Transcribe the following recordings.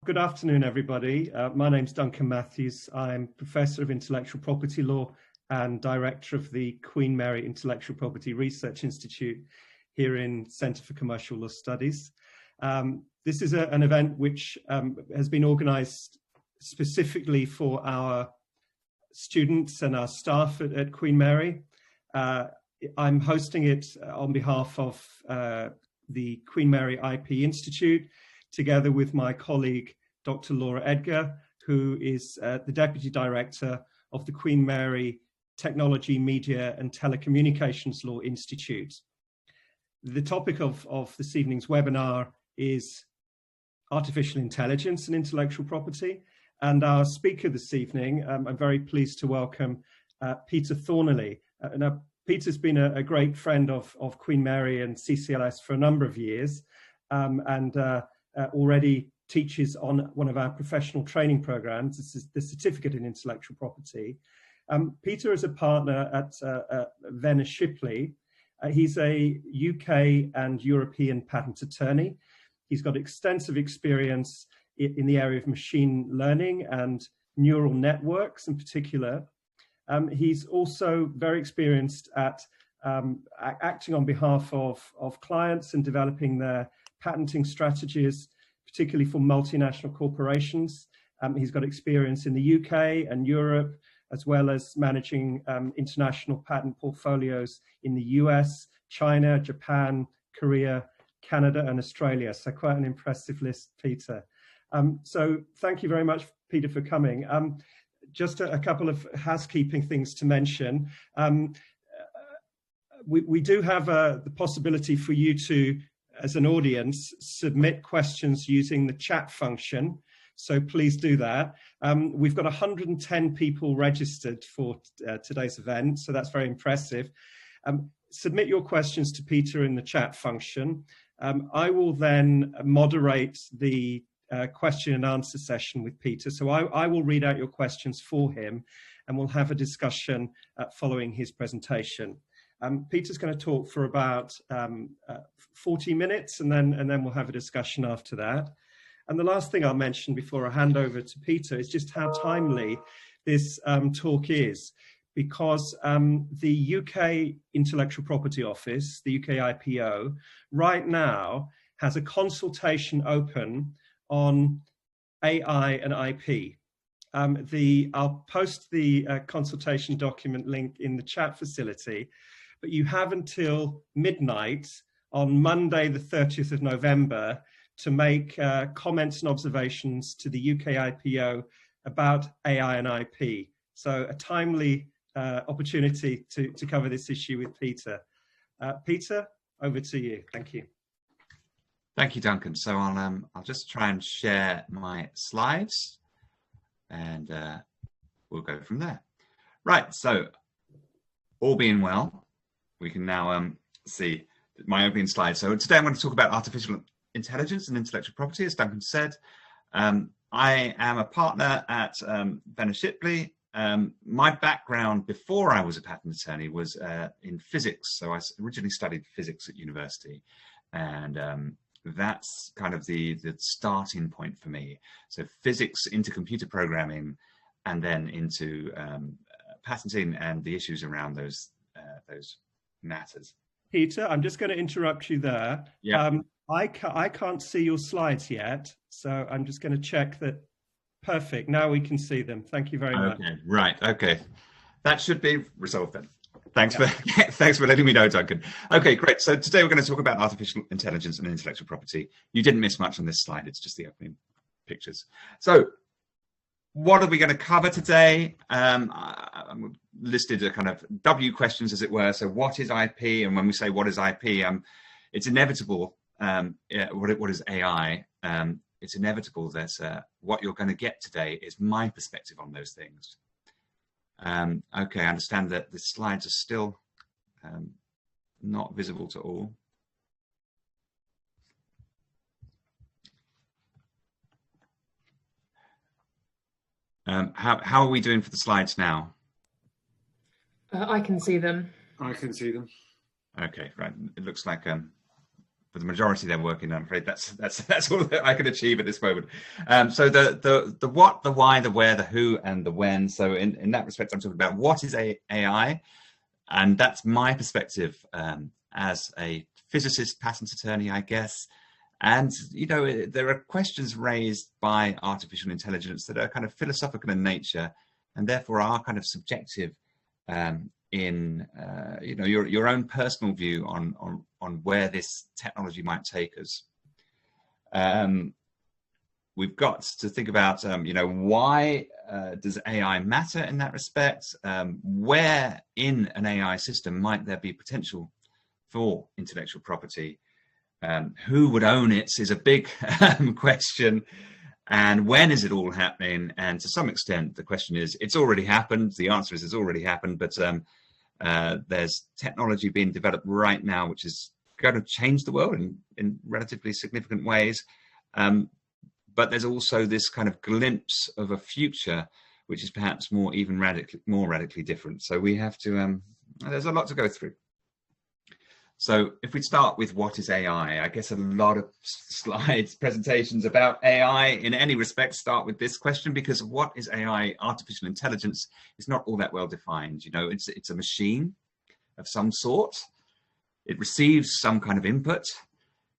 Good afternoon, everybody. My name's Duncan Matthews. I'm Professor of Intellectual Property Law and Director of the Queen Mary Intellectual Property Research Institute here in Centre for Commercial Law Studies. This is an event which has been organised specifically for our students and our staff at Queen Mary. I'm hosting it on behalf of the Queen Mary IP Institute, together with my colleague, Dr. Laura Edgar, who is the Deputy Director of the Queen Mary Technology, Media and Telecommunications Law Institute. The topic of this evening's webinar is artificial intelligence and intellectual property. And our speaker this evening, I'm very pleased to welcome Peter Thorniley. Now, Peter's been a great friend of Queen Mary and CCLS for a number of years, and already teaches on one of our professional training programs. This is the Certificate in Intellectual Property. Peter is a partner at Venner Shipley. He's a UK and European patent attorney. He's got extensive experience in the area of machine learning and neural networks in particular. He's also very experienced at acting on behalf of clients and developing their patenting strategies, particularly for multinational corporations. He's got experience in the UK and Europe, as well as managing international patent portfolios in the US, China, Japan, Korea, Canada, and Australia. So quite an impressive list, Peter. So thank you very much, Peter, for coming. Just a couple of housekeeping things to mention. We do have the possibility for you to, as an audience, submit questions using the chat function. So please do that. We've got 110 people registered for today's event, so that's very impressive. Submit your questions to Peter in the chat function. I will then moderate the question and answer session with Peter. So I will read out your questions for him, and we'll have a discussion following his presentation. Peter's going to talk for about 40 minutes, and then we'll have a discussion after that. And the last thing I'll mention before I hand over to Peter is just how timely this talk is, because the UK Intellectual Property Office, the UK IPO, right now has a consultation open on AI and IP. I'll post the consultation document link in the chat facility, but you have until midnight on Monday, the 30th of November, to make comments and observations to the UK IPO about AI and IP. So a timely opportunity to cover this issue with Peter. Peter, over to you. Thank you. Thank you, Duncan. So I'll just try and share my slides, and we'll go from there. Right, so all being well, we can now see my opening slide. So today I'm going to talk about artificial intelligence and intellectual property, as Duncan said. I am a partner at Venner Shipley. My background before I was a patent attorney was in physics. So I originally studied physics at university, and that's kind of the starting point for me. So physics into computer programming, and then into patenting and the issues around those matters. Peter, I'm just going to interrupt you there. Yeah. I can't see your slides yet, so I'm just going to check that. Perfect. Now we can see them. Thank you very much. Okay. Right. Okay. That should be resolved then. Thanks for letting me know, Duncan. Okay, great. So today we're going to talk about artificial intelligence and intellectual property. You didn't miss much on this slide. It's just the opening pictures. So what are we going to cover today? I listed a kind of W questions, as it were. So what is IP? And when we say what is IP, it's inevitable. What is AI? It's inevitable that what you're going to get today is my perspective on those things. Okay, I understand that the slides are still not visible to all. How are we doing for the slides now? I can see them. I can see them. Okay, right. It looks like for the majority they're working, I'm afraid that's all that I can achieve at this moment. So the what, the why, the where, the who, and the when. So in that respect, I'm talking about what is AI, and that's my perspective as a physicist, patent attorney, I guess. And there are questions raised by artificial intelligence that are kind of philosophical in nature, and therefore are kind of subjective in your own personal view on where this technology might take us. We've got to think about why does AI matter in that respect? Where in an AI system might there be potential for intellectual property? Who would own it is a big question. And when is it all happening? And to some extent, the question is, it's already happened. The answer is it's already happened, but there's technology being developed right now, which is going to change the world in relatively significant ways. But there's also this kind of glimpse of a future, which is perhaps more radically different. So we have to, there's a lot to go through. So if we start with what is AI, I guess a lot of slides, presentations about AI in any respect start with this question, because what is AI? Artificial intelligence is not all that well defined. It's a machine of some sort. It receives some kind of input.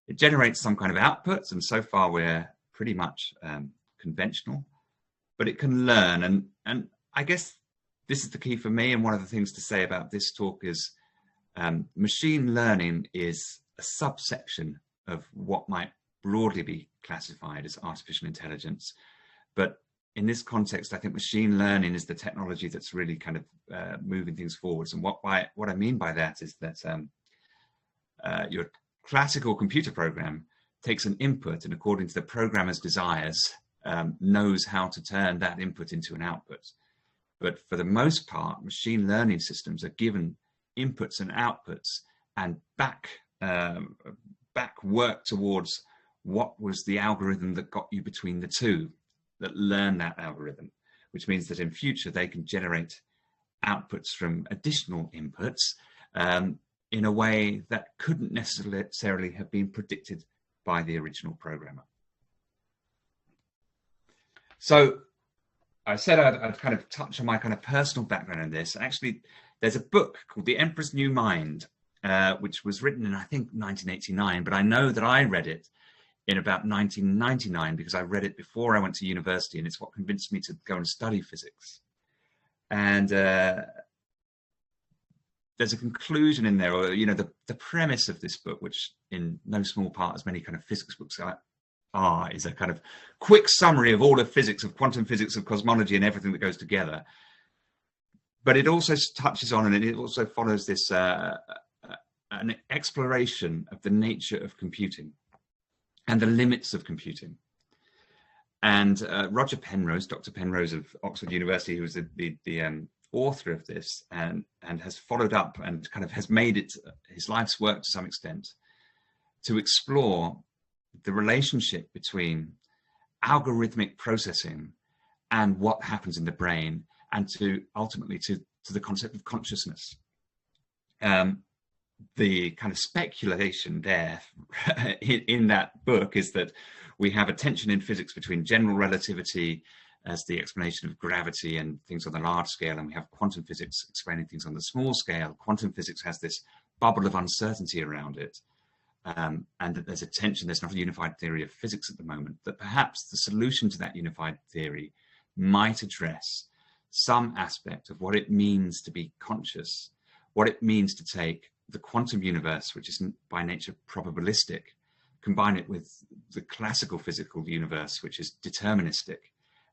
It generates some kind of output. And so far we're pretty much conventional, but it can learn. And I guess this is the key for me. And one of the things to say about this talk is, machine learning is a subsection of what might broadly be classified as artificial intelligence. But in this context, I think machine learning is the technology that's really kind of moving things forwards. And what I mean by that is that your classical computer program takes an input and, according to the programmer's desires, knows how to turn that input into an output. But for the most part, machine learning systems are given inputs and outputs and back work towards what was the algorithm that got you between the two, that learned that algorithm, which means that in future they can generate outputs from additional inputs in a way that couldn't necessarily have been predicted by the original programmer. So I said I'd kind of touch on my kind of personal background in this. Actually, there's a book called The Emperor's New Mind, which was written in, I think, 1989, but I know that I read it in about 1999 because I read it before I went to university, and it's what convinced me to go and study physics. And there's a conclusion in there, or the premise of this book, which in no small part, as many kind of physics books are, is a kind of quick summary of all of physics, of quantum physics, of cosmology, and everything that goes together. But it also touches on, and it also follows this an exploration of the nature of computing and the limits of computing. And Roger Penrose, Dr. Penrose of Oxford University, who was the author of this, and has followed up and kind of has made it his life's work to some extent to explore the relationship between algorithmic processing and what happens in the brain, and to ultimately to the concept of consciousness. The kind of speculation there in that book is that we have a tension in physics between general relativity as the explanation of gravity and things on the large scale, and we have quantum physics explaining things on the small scale. Quantum physics has this bubble of uncertainty around it, and that there's a tension, there's not a unified theory of physics at the moment, that perhaps the solution to that unified theory might address some aspect of what it means to be conscious, what it means to take the quantum universe, which is by nature probabilistic, combine it with the classical physical universe, which is deterministic,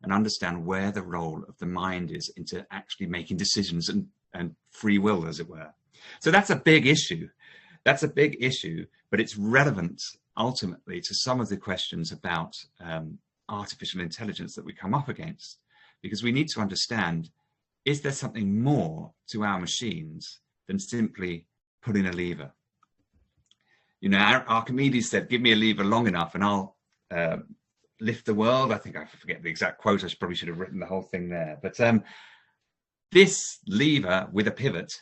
and understand where the role of the mind is into actually making decisions and free will, as it were. So that's a big issue. That's a big issue, but it's relevant ultimately to some of the questions about artificial intelligence that we come up against, because we need to understand, is there something more to our machines than simply pulling a lever? Archimedes said, give me a lever long enough and I'll lift the world. I think I forget the exact quote. I probably should have written the whole thing there. But this lever with a pivot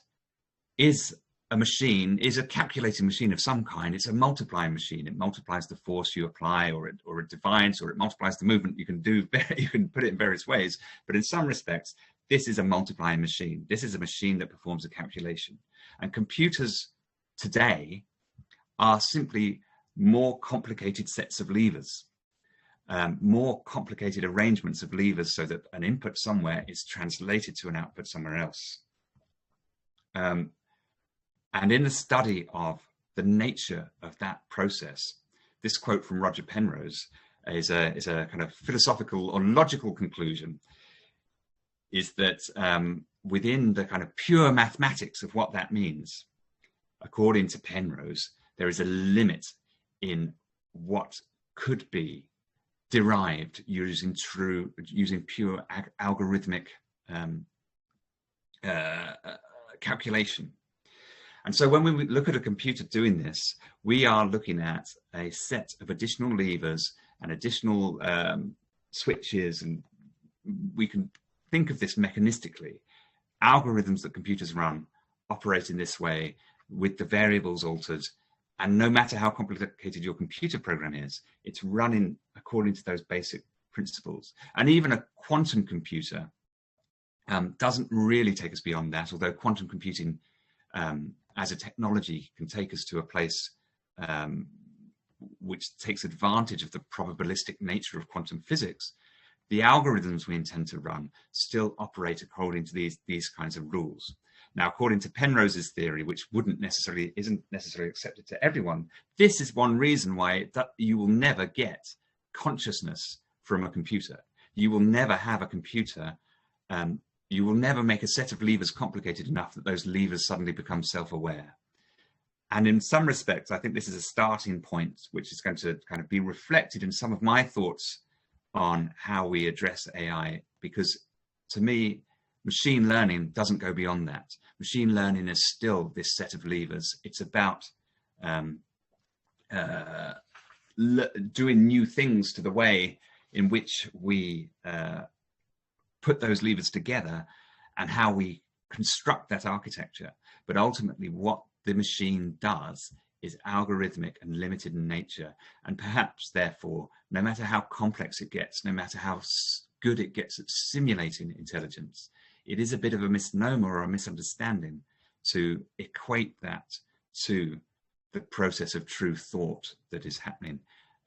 is a machine is a calculating machine of some kind. It's a multiplying machine. It multiplies the force you apply, or it divides, or it multiplies the movement. You can put it in various ways, but in some respects, this is a multiplying machine. This is a machine that performs a calculation. And computers today are simply more complicated sets of levers, more complicated arrangements of levers, so that an input somewhere is translated to an output somewhere else. And in the study of the nature of that process, this quote from Roger Penrose is a kind of philosophical or logical conclusion, is that within the kind of pure mathematics of what that means, according to Penrose, there is a limit in what could be derived using pure algorithmic calculation. And so when we look at a computer doing this, we are looking at a set of additional levers and additional switches, and we can think of this mechanistically. Algorithms that computers run operate in this way, with the variables altered, and no matter how complicated your computer program is, it's running according to those basic principles. And even a quantum computer doesn't really take us beyond that, although quantum computing as a technology can take us to a place which takes advantage of the probabilistic nature of quantum physics. The algorithms we intend to run still operate according to these kinds of rules. Now, according to Penrose's theory, which isn't necessarily accepted to everyone, this is one reason why you will never get consciousness from a computer. You will never have a computer. You will never make a set of levers complicated enough that those levers suddenly become self-aware. And in some respects, I think this is a starting point, which is going to kind of be reflected in some of my thoughts on how we address AI, because to me, machine learning doesn't go beyond that. Machine learning is still this set of levers. It's about doing new things to the way in which we put those levers together and how we construct that architecture. But ultimately, what the machine does is algorithmic and limited in nature. And perhaps, therefore, no matter how complex it gets, no matter how good it gets at simulating intelligence, it is a bit of a misnomer or a misunderstanding to equate that to the process of true thought that is happening,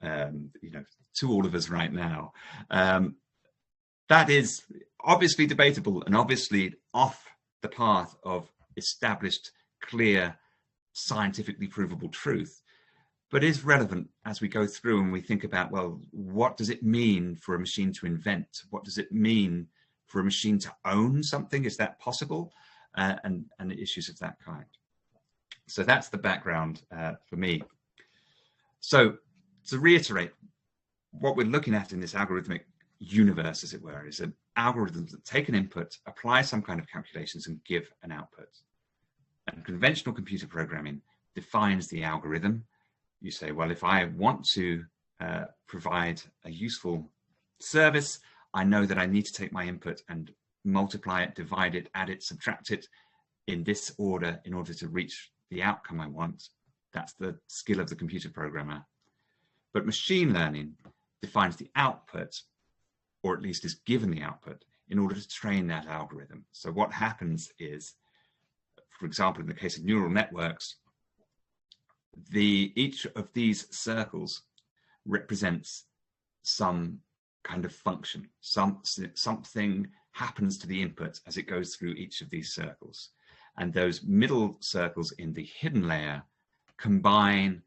to all of us right now. That is obviously debatable and obviously off the path of established, clear, scientifically provable truth, but is relevant as we go through and we think about, well, what does it mean for a machine to invent? What does it mean for a machine to own something? Is that possible? And issues of that kind. So that's the background for me. So to reiterate, what we're looking at in this algorithmic universe, as it were, is an algorithm that take an input, apply some kind of calculations, and give an output. And conventional computer programming defines the algorithm. You say, well, if I want to provide a useful service, I know that I need to take my input and multiply it, divide it, add it, subtract it in this order in order to reach the outcome I want. That's the skill of the computer programmer. But machine learning defines the output, or at least is given the output, in order to train that algorithm. So what happens is, for example, in the case of neural networks, each of these circles represents some kind of function. Something happens to the input as it goes through each of these circles. And those middle circles in the hidden layer combine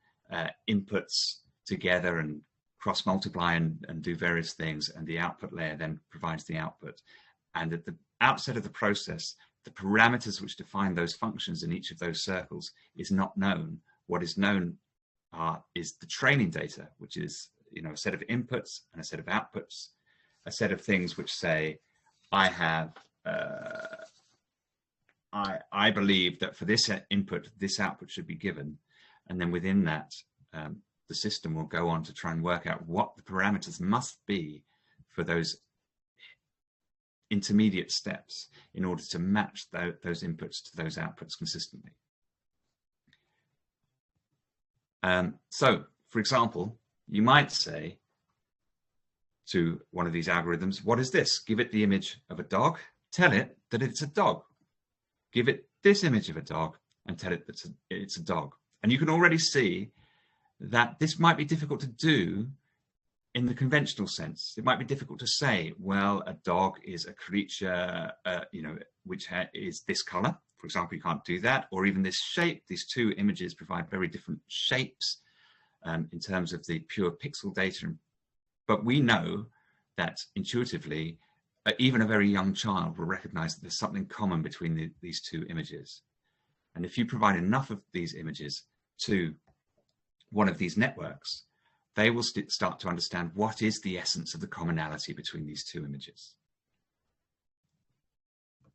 inputs together and cross-multiply and do various things, and the output layer then provides the output. And at the outset of the process, the parameters which define those functions in each of those circles is not known. What is known is the training data, which is a set of inputs and a set of outputs, a set of things which say, I have, I believe that for this input, this output should be given. And then within that, the system will go on to try and work out what the parameters must be for those intermediate steps in order to match those inputs to those outputs consistently. So, for example, you might say to one of these algorithms, what is this? Give it the image of a dog, tell it that it's a dog. Give it this image of a dog and tell it that it's a dog. And you can already see that this might be difficult to do in the conventional sense. It might be difficult to say, well, a dog is a creature, which is this color. For example, you can't do that, or even this shape. These two images provide very different shapes in terms of the pure pixel data. But we know that intuitively, even a very young child will recognize that there's something common between these two images. And if you provide enough of these images to one of these networks, they will start to understand what is the essence of the commonality between these two images.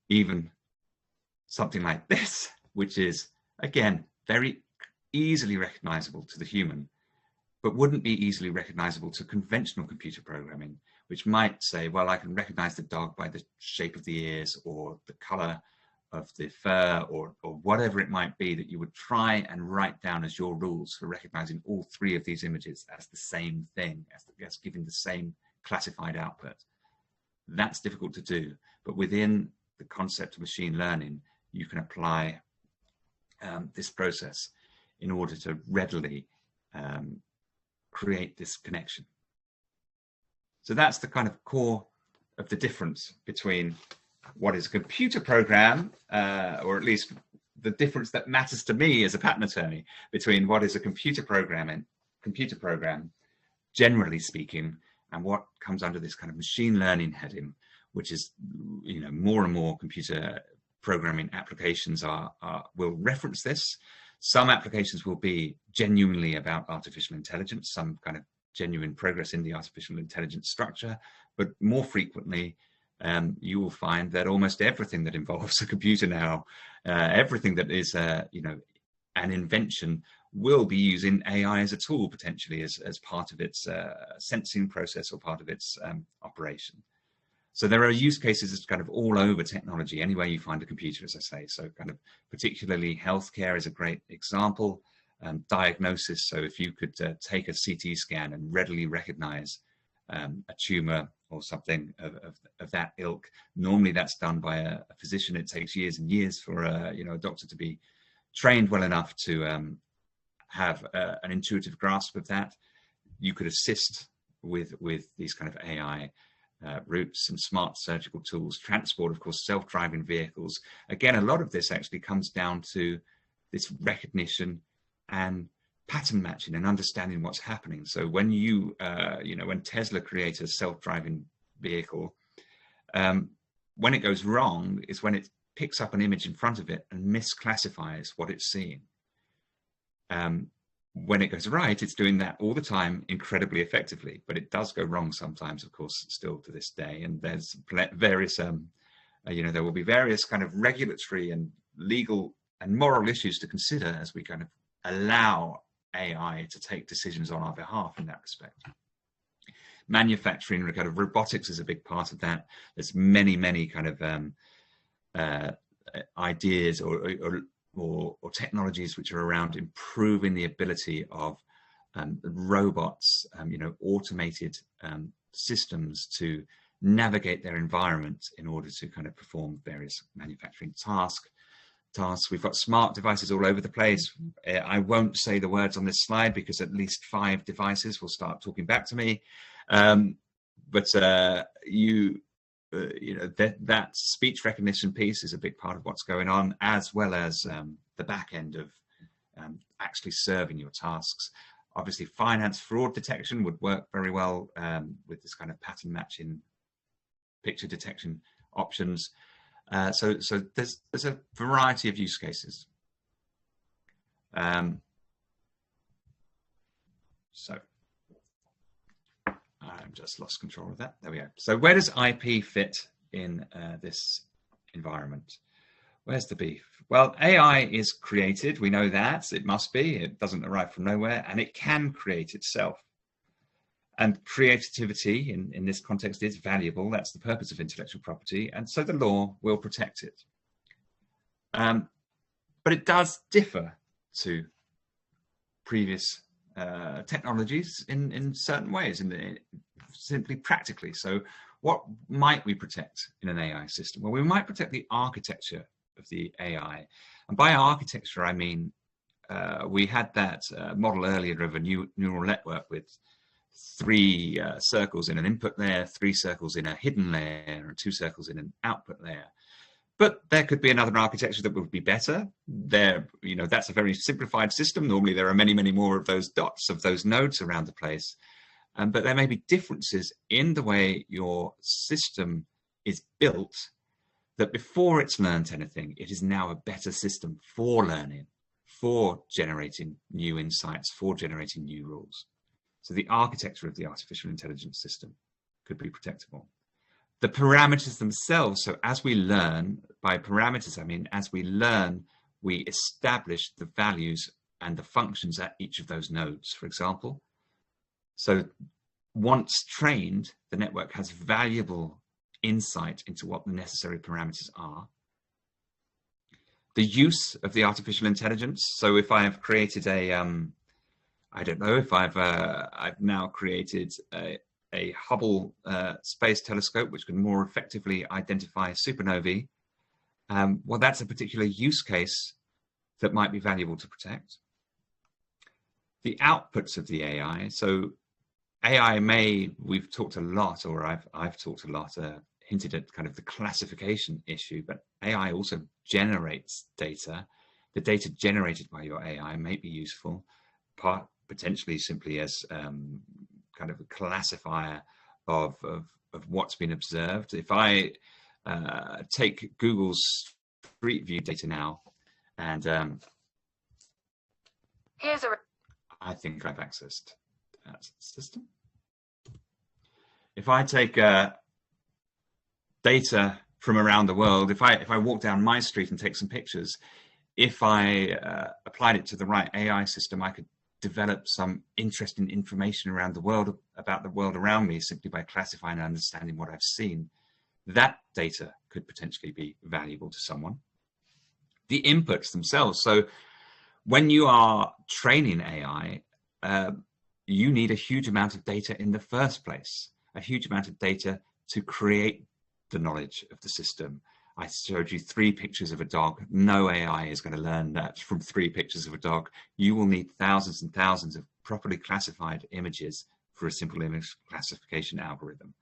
Even something like this, which is, again, very easily recognizable to the human, but wouldn't be easily recognizable to conventional computer programming, which might say, well, I can recognize the dog by the shape of the ears or the color of the fur or whatever it might be that you would try and write down as your rules for recognizing all three of these images as the same thing, as giving the same classified output. That's difficult to do, but within the concept of machine learning, you can apply this process in order to readily create this connection. So that's the kind of core of the difference between what is a computer program, or at least the difference that matters to me as a patent attorney between what is a computer program, generally speaking, and what comes under this kind of machine learning heading, which is, more and more computer programming applications will reference this. Some applications will be genuinely about artificial intelligence, some kind of genuine progress in the artificial intelligence structure, but more frequently, you will find that almost everything that involves a computer now, everything that is, an invention, will be using AI as a tool potentially as part of its sensing process or part of its operation. So there are use cases that's kind of all over technology, anywhere you find a computer, as I say. So kind of particularly healthcare is a great example. Diagnosis, so if you could take a CT scan and readily recognize a tumor or something of that ilk. Normally that's done by a physician. It takes years and years for a doctor to be trained well enough to have an intuitive grasp of that. You could assist with these kind of AI routes and smart surgical tools, transport, of course, self-driving vehicles. Again, a lot of this actually comes down to this recognition and pattern matching and understanding what's happening. So when when Tesla creates a self-driving vehicle, when it goes wrong is when it picks up an image in front of it and misclassifies what it's seeing. When it goes right, it's doing that all the time incredibly effectively, but it does go wrong sometimes, of course, still to this day. And there's various, there will be various kind of regulatory and legal and moral issues to consider as we kind of allow AI to take decisions on our behalf in that respect. Manufacturing, kind of robotics is a big part of that. There's many kind of ideas or technologies which are around improving the ability of robots, automated systems to navigate their environment in order to kind of perform various manufacturing tasks. We've got smart devices all over the place. I won't say the words on this slide because at least 5 devices will start talking back to me. That speech recognition piece is a big part of what's going on, as well as the back end of actually serving your tasks. Obviously, finance fraud detection would work very well with this kind of pattern matching picture detection options. So there's a variety of use cases. So I've just lost control of that. There we go. So where does IP fit in this environment? Where's the beef? Well, AI is created. We know that. It must be. It doesn't arrive from nowhere, and it can create itself. And creativity in this context is valuable. That's the purpose of intellectual property. And so the law will protect it. But it does differ to previous technologies in certain ways, simply practically. So what might we protect in an AI system? Well, we might protect the architecture of the AI. And by architecture, I mean, we had that model earlier of a neural network with 3 circles in an input layer, 3 circles in a hidden layer, and 2 circles in an output layer. But there could be another architecture that would be better. That's a very simplified system. Normally, there are many, many more of those dots, of those nodes around the place. But there may be differences in the way your system is built, that before it's learned anything, it is now a better system for learning, for generating new insights, for generating new rules. So the architecture of the artificial intelligence system could be protectable. The parameters themselves, so as we learn, by parameters I mean as we learn, we establish the values and the functions at each of those nodes, for example. So once trained, the network has valuable insight into what the necessary parameters are. The use of the artificial intelligence, so if I have created I don't know, if I've now created a Hubble space telescope which can more effectively identify supernovae, well, that's a particular use case that might be valuable to protect. The outputs of the AI, so AI we've talked a lot, or I've talked a lot, hinted at kind of the classification issue, but AI also generates data. The data generated by your AI may be useful, potentially simply as kind of a classifier of what's been observed. If I take Google's Street View data now, and I think I've accessed that system. If I take data from around the world, if I walk down my street and take some pictures, if I applied it to the right AI system, I could develop some interesting information around the world, about the world around me, simply by classifying and understanding what I've seen. That data could potentially be valuable to someone. The inputs themselves. So when you are training AI, you need a huge amount of data in the first place, a huge amount of data to create the knowledge of the system. I showed you 3 pictures of a dog. No AI is going to learn that from 3 pictures of a dog. You will need thousands and thousands of properly classified images for a simple image classification algorithm.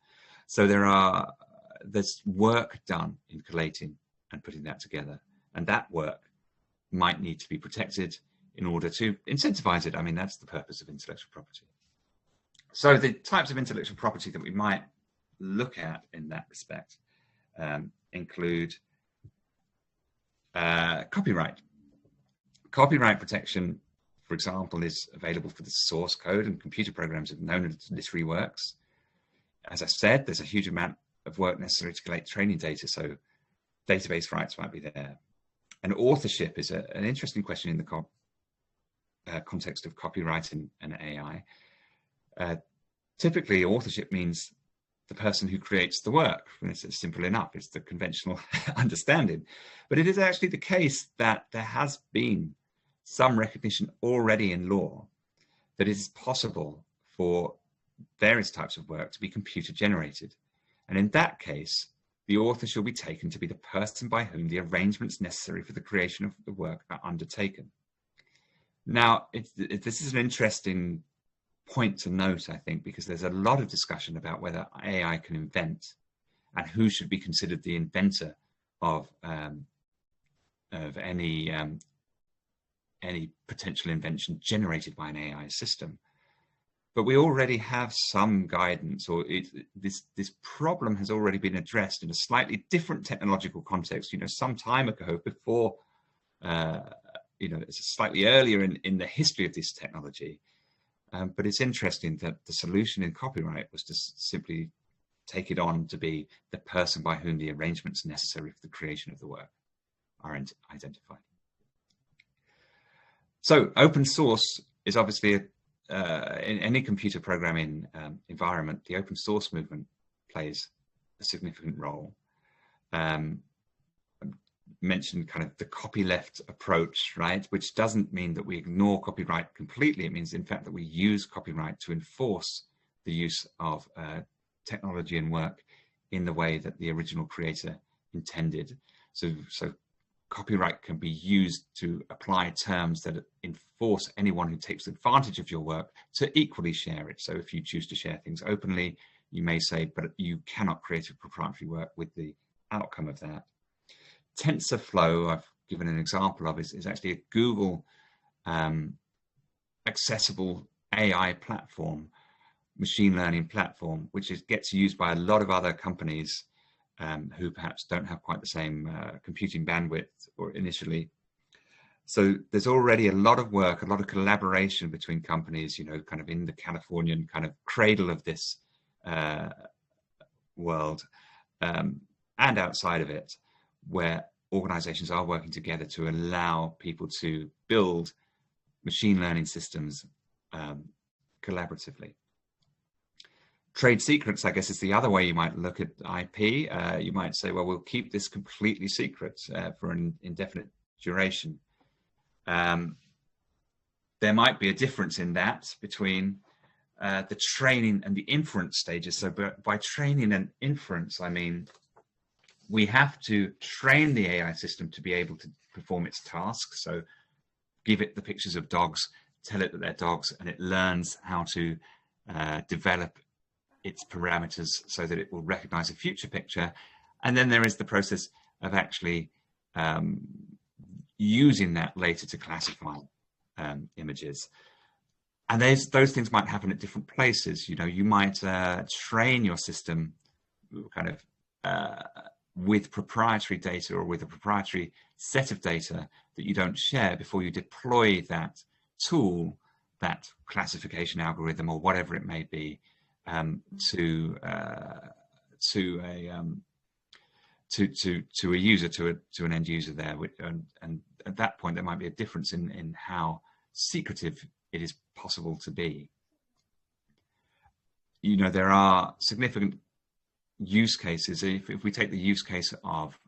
So there's work done in collating and putting that together. And that work might need to be protected in order to incentivize it. I mean, that's the purpose of intellectual property. So the types of intellectual property that we might look at in that respect include copyright. Copyright protection, for example, is available for the source code and computer programs of known as literary works. As I said, there's a huge amount of work necessary to collect training data, so database rights might be there. And authorship is an interesting question in the context of copyright and AI. Typically, authorship means the person who creates the work. It's simple enough. It's the conventional understanding. But it is actually the case that there has been some recognition already in law that it is possible for various types of work to be computer generated. And in that case, the author shall be taken to be the person by whom the arrangements necessary for the creation of the work are undertaken. Now, this is an interesting point to note, I think, because there's a lot of discussion about whether AI can invent and who should be considered the inventor of any potential invention generated by an AI system. But we already have some guidance, or this problem has already been addressed in a slightly different technological context, some time ago, before, it's slightly earlier in the history of this technology. But it's interesting that the solution in copyright was to simply take it on to be the person by whom the arrangements necessary for the creation of the work are identified. So open source is obviously, in any computer programming environment, the open source movement plays a significant role. mentioned kind of the copyleft approach, right? Which doesn't mean that we ignore copyright completely. It means, in fact, that we use copyright to enforce the use of technology and work in the way that the original creator intended. So copyright can be used to apply terms that enforce anyone who takes advantage of your work to equally share it. So if you choose to share things openly, you may say, but you cannot create a proprietary work with the outcome of that. TensorFlow, I've given an example of, is actually a Google accessible AI platform, machine learning platform, which gets used by a lot of other companies who perhaps don't have quite the same computing bandwidth or initially. So there's already a lot of work, a lot of collaboration between companies, you know, kind of in the Californian kind of cradle of this world and outside of it, where organizations are working together to allow people to build machine learning systems collaboratively. Trade secrets, I guess, is the other way you might look at IP. You might say, well, we'll keep this completely secret for an indefinite duration. There might be a difference in that between the training and the inference stages. So by training and inference, I mean, we have to train the AI system to be able to perform its task. So give it the pictures of dogs, tell it that they're dogs, and it learns how to develop its parameters so that it will recognize a future picture. And then there is the process of actually using that later to classify images. And those things might happen at different places. You know, you might train your system kind of with proprietary data or with a proprietary set of data that you don't share before you deploy that tool, that classification algorithm or whatever it may be, to a user, to an end user there. And at that point, there might be a difference in how secretive it is possible to be. You know, there are significant use cases. If we take the use case of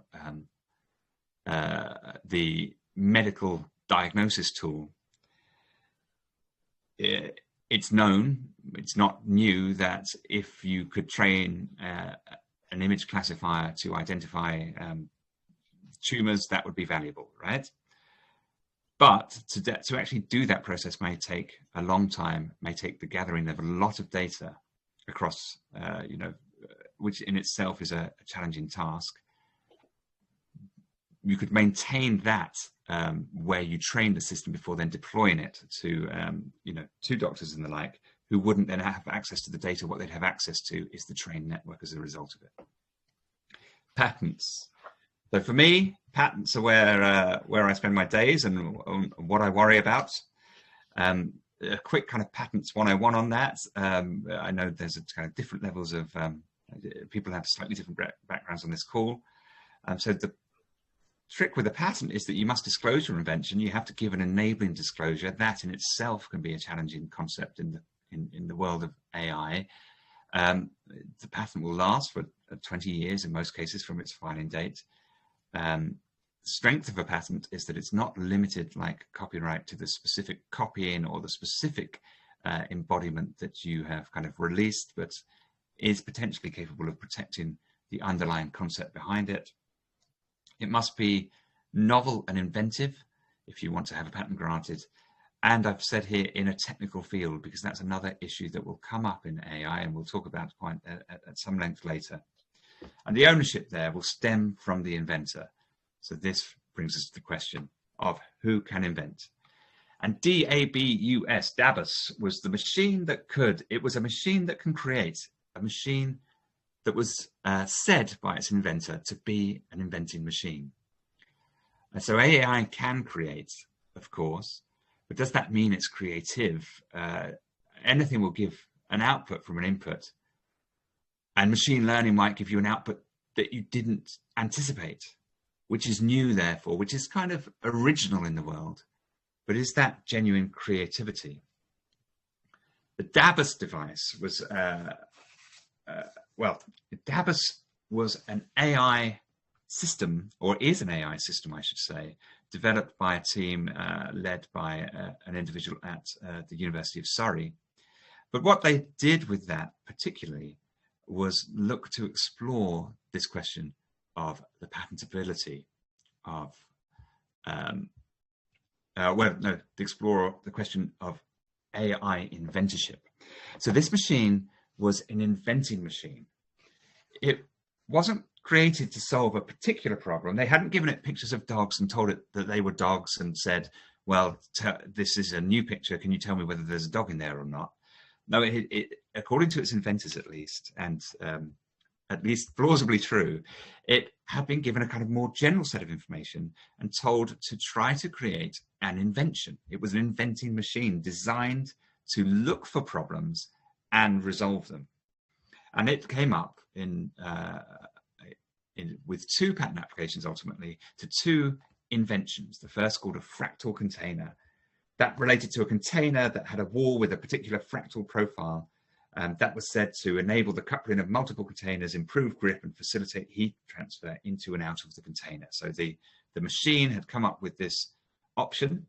the medical diagnosis tool, it's known, it's not new, that if you could train an image classifier to identify tumors, that would be valuable, right? But to actually do that process may take a long time, may take the gathering of a lot of data across, you know, which in itself is a challenging task. You could maintain that where you train the system before then deploying it to, you know, to doctors and the like, who wouldn't then have access to the data. What they'd have access to is the trained network as a result of it. Patents. So for me, patents are where I spend my days and what I worry about. A quick kind of patents 101 on that. I know there's a kind of different levels of people have slightly different backgrounds on this call. So the trick with a patent is that you must disclose your invention. You have to give an enabling disclosure. That in itself can be a challenging concept in the world of AI. The patent will last for 20 years in most cases from its filing date. The strength of a patent is that it's not limited like copyright to the specific copying or the specific embodiment that you have kind of released, but is potentially capable of protecting the underlying concept behind it. It must be novel and inventive if you want to have a patent granted. And I've said here in a technical field, because that's another issue that will come up in AI and we'll talk about quite at some length later. And the ownership there will stem from the inventor. So this brings us to the question of who can invent. And DABUS, DABUS, was the machine that could, it was a machine that can create, a machine that was said by its inventor to be an inventing machine. And so AI can create, of course, but does that mean it's creative? Anything will give an output from an input, and machine learning might give you an output that you didn't anticipate, which is new, therefore, which is kind of original in the world. But is that genuine creativity? The DABUS device was, well, DABUS was an AI system, or is an AI system, I should say, developed by a team led by an individual at the University of Surrey. But what they did with that particularly was look to explore this question of the patentability of, explore the question of AI inventorship. So this machine was an inventing machine. It wasn't created to solve a particular problem. They hadn't given it pictures of dogs and told it that they were dogs and said, well, this is a new picture. Can you tell me whether there's a dog in there or not? No, it according to its inventors at least, and at least plausibly true, it had been given a kind of more general set of information and told to try to create an invention. It was an inventing machine designed to look for problems and resolve them. And it came up with 2 patent applications ultimately to 2 inventions. The first called a fractal container. That related to a container that had a wall with a particular fractal profile. That was said to enable the coupling of multiple containers, improve grip and facilitate heat transfer into and out of the container. So the machine had come up with this option.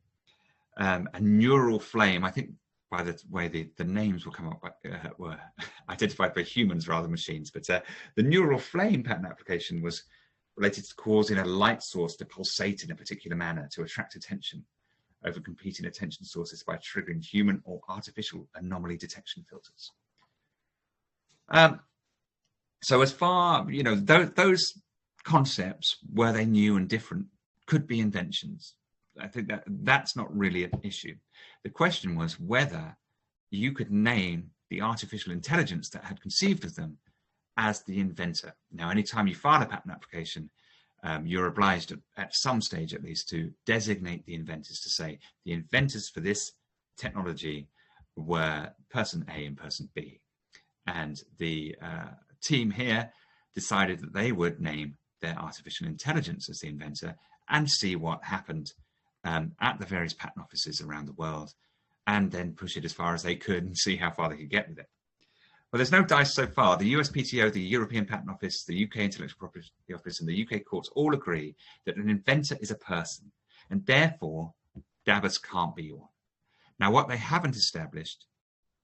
A neural flame, I think by the way the names will come up by, were identified by humans rather than machines, but the neural flame patent application was related to causing a light source to pulsate in a particular manner to attract attention over competing attention sources by triggering human or artificial anomaly detection filters. So as far, those concepts, were they new and different, could be inventions. I think that's not really an issue. The question was whether you could name the artificial intelligence that had conceived of them as the inventor. Now, anytime you file a patent application, you're obliged at some stage at least to designate the inventors, to say the inventors for this technology were person A and person B. And the team here decided that they would name their artificial intelligence as the inventor and see what happened at the various patent offices around the world, and then push it as far as they could and see how far they could get with it. Well, there's no dice so far. The USPTO, the European Patent Office, the UK Intellectual Property Office, and the UK courts all agree that an inventor is a person, and therefore dabbers can't be one. Now, what they haven't established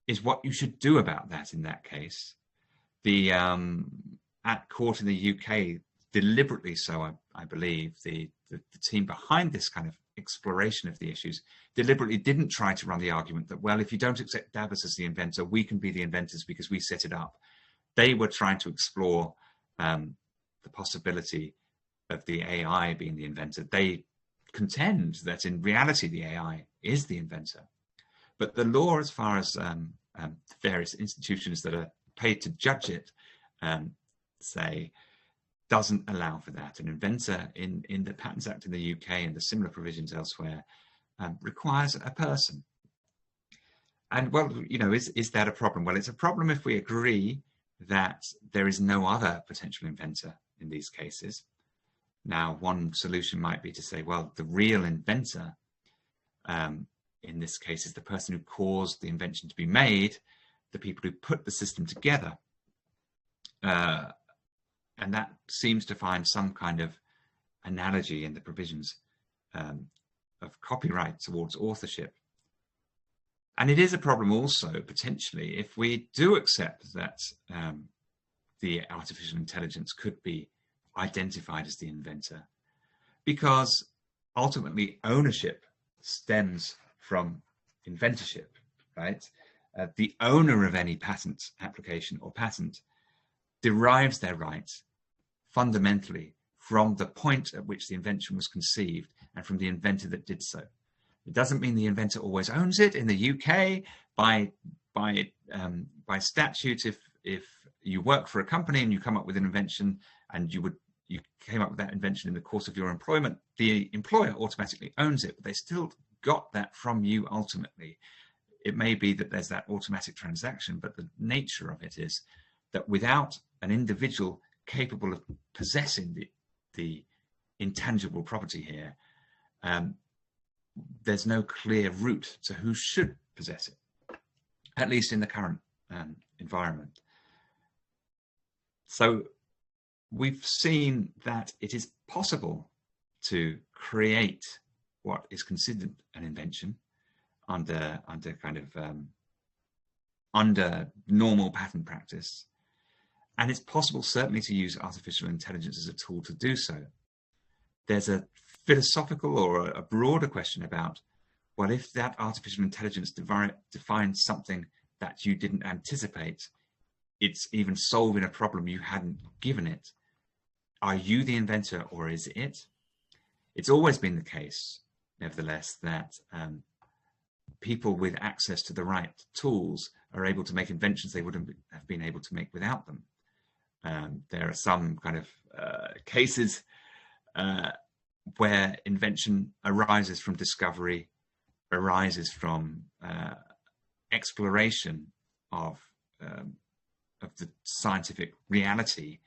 is what you should do about that in that case. The at court in the UK, deliberately so, I believe, the team behind this kind of exploration of the issues deliberately didn't try to run the argument that, well, if you don't accept dabbers as the inventor, we can be the inventors because we set it up. They were trying to explore the possibility of the AI being the inventor. They contend that in reality the AI is the inventor. But the law, as far as various institutions that are paid to judge it say, doesn't allow for that. An inventor in the Patents Act in the UK and the similar provisions elsewhere requires a person. And well, is that a problem? Well, it's a problem if we agree that there is no other potential inventor in these cases. Now, one solution might be to say, well, the real inventor in this case is the person who caused the invention to be made, the people who put the system together. And that seems to find some kind of analogy in the provisions of copyright towards authorship. And it is a problem also, potentially, if we do accept that the artificial intelligence could be identified as the inventor, because ultimately ownership stems from inventorship, right? The owner of any patent application or patent derives their rights fundamentally from the point at which the invention was conceived and from the inventor that did so. It doesn't mean the inventor always owns it. In the UK, by statute, if you work for a company and you come up with an invention and you came up with that invention in the course of your employment, the employer automatically owns it, but they still got that from you ultimately. It may be that there's that automatic transaction, but the nature of it is that without an individual capable of possessing the intangible property here, there's no clear route to who should possess it, at least in the current environment. So we've seen that it is possible to create what is considered an invention under normal patent practice. And it's possible certainly to use artificial intelligence as a tool to do so. There's a philosophical or a broader question about, well, if that artificial intelligence defines something that you didn't anticipate, it's even solving a problem you hadn't given it. Are you the inventor or is it? It's always been the case, nevertheless, that people with access to the right tools are able to make inventions they wouldn't have been able to make without them. There are some kind of cases where invention arises from discovery, arises from exploration of the scientific reality,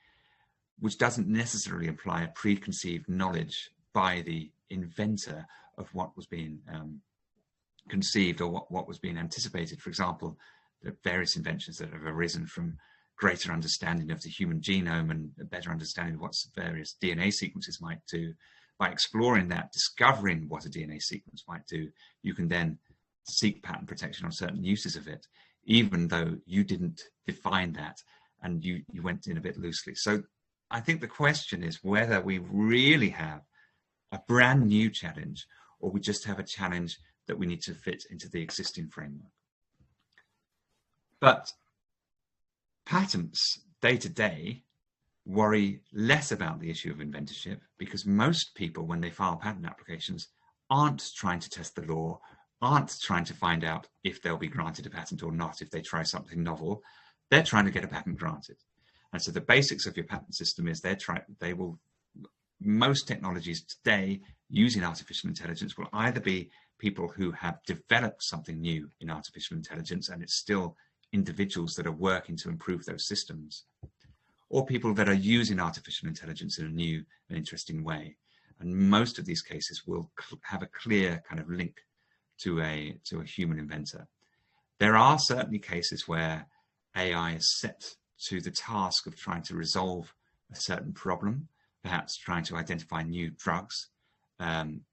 which doesn't necessarily imply a preconceived knowledge by the inventor of what was being conceived or what was being anticipated. For example, there are various inventions that have arisen from greater understanding of the human genome and a better understanding of what various DNA sequences might do. By exploring that, discovering what a DNA sequence might do, you can then seek patent protection on certain uses of it, even though you didn't define that and you went in a bit loosely. So I think the question is whether we really have a brand new challenge or we just have a challenge that we need to fit into the existing framework. But patents day to day worry less about the issue of inventorship, because most people, when they file patent applications, aren't trying to test the law, aren't trying to find out if they'll be granted a patent or not if they try something novel. They're trying to get a patent granted. And so the basics of your patent system is most technologies today using artificial intelligence will either be people who have developed something new in artificial intelligence and it's still individuals that are working to improve those systems, or people that are using artificial intelligence in a new and interesting way. And most of these cases will have a clear kind of link to a human inventor. There are certainly cases where AI is set to the task of trying to resolve a certain problem, perhaps trying to identify new drugs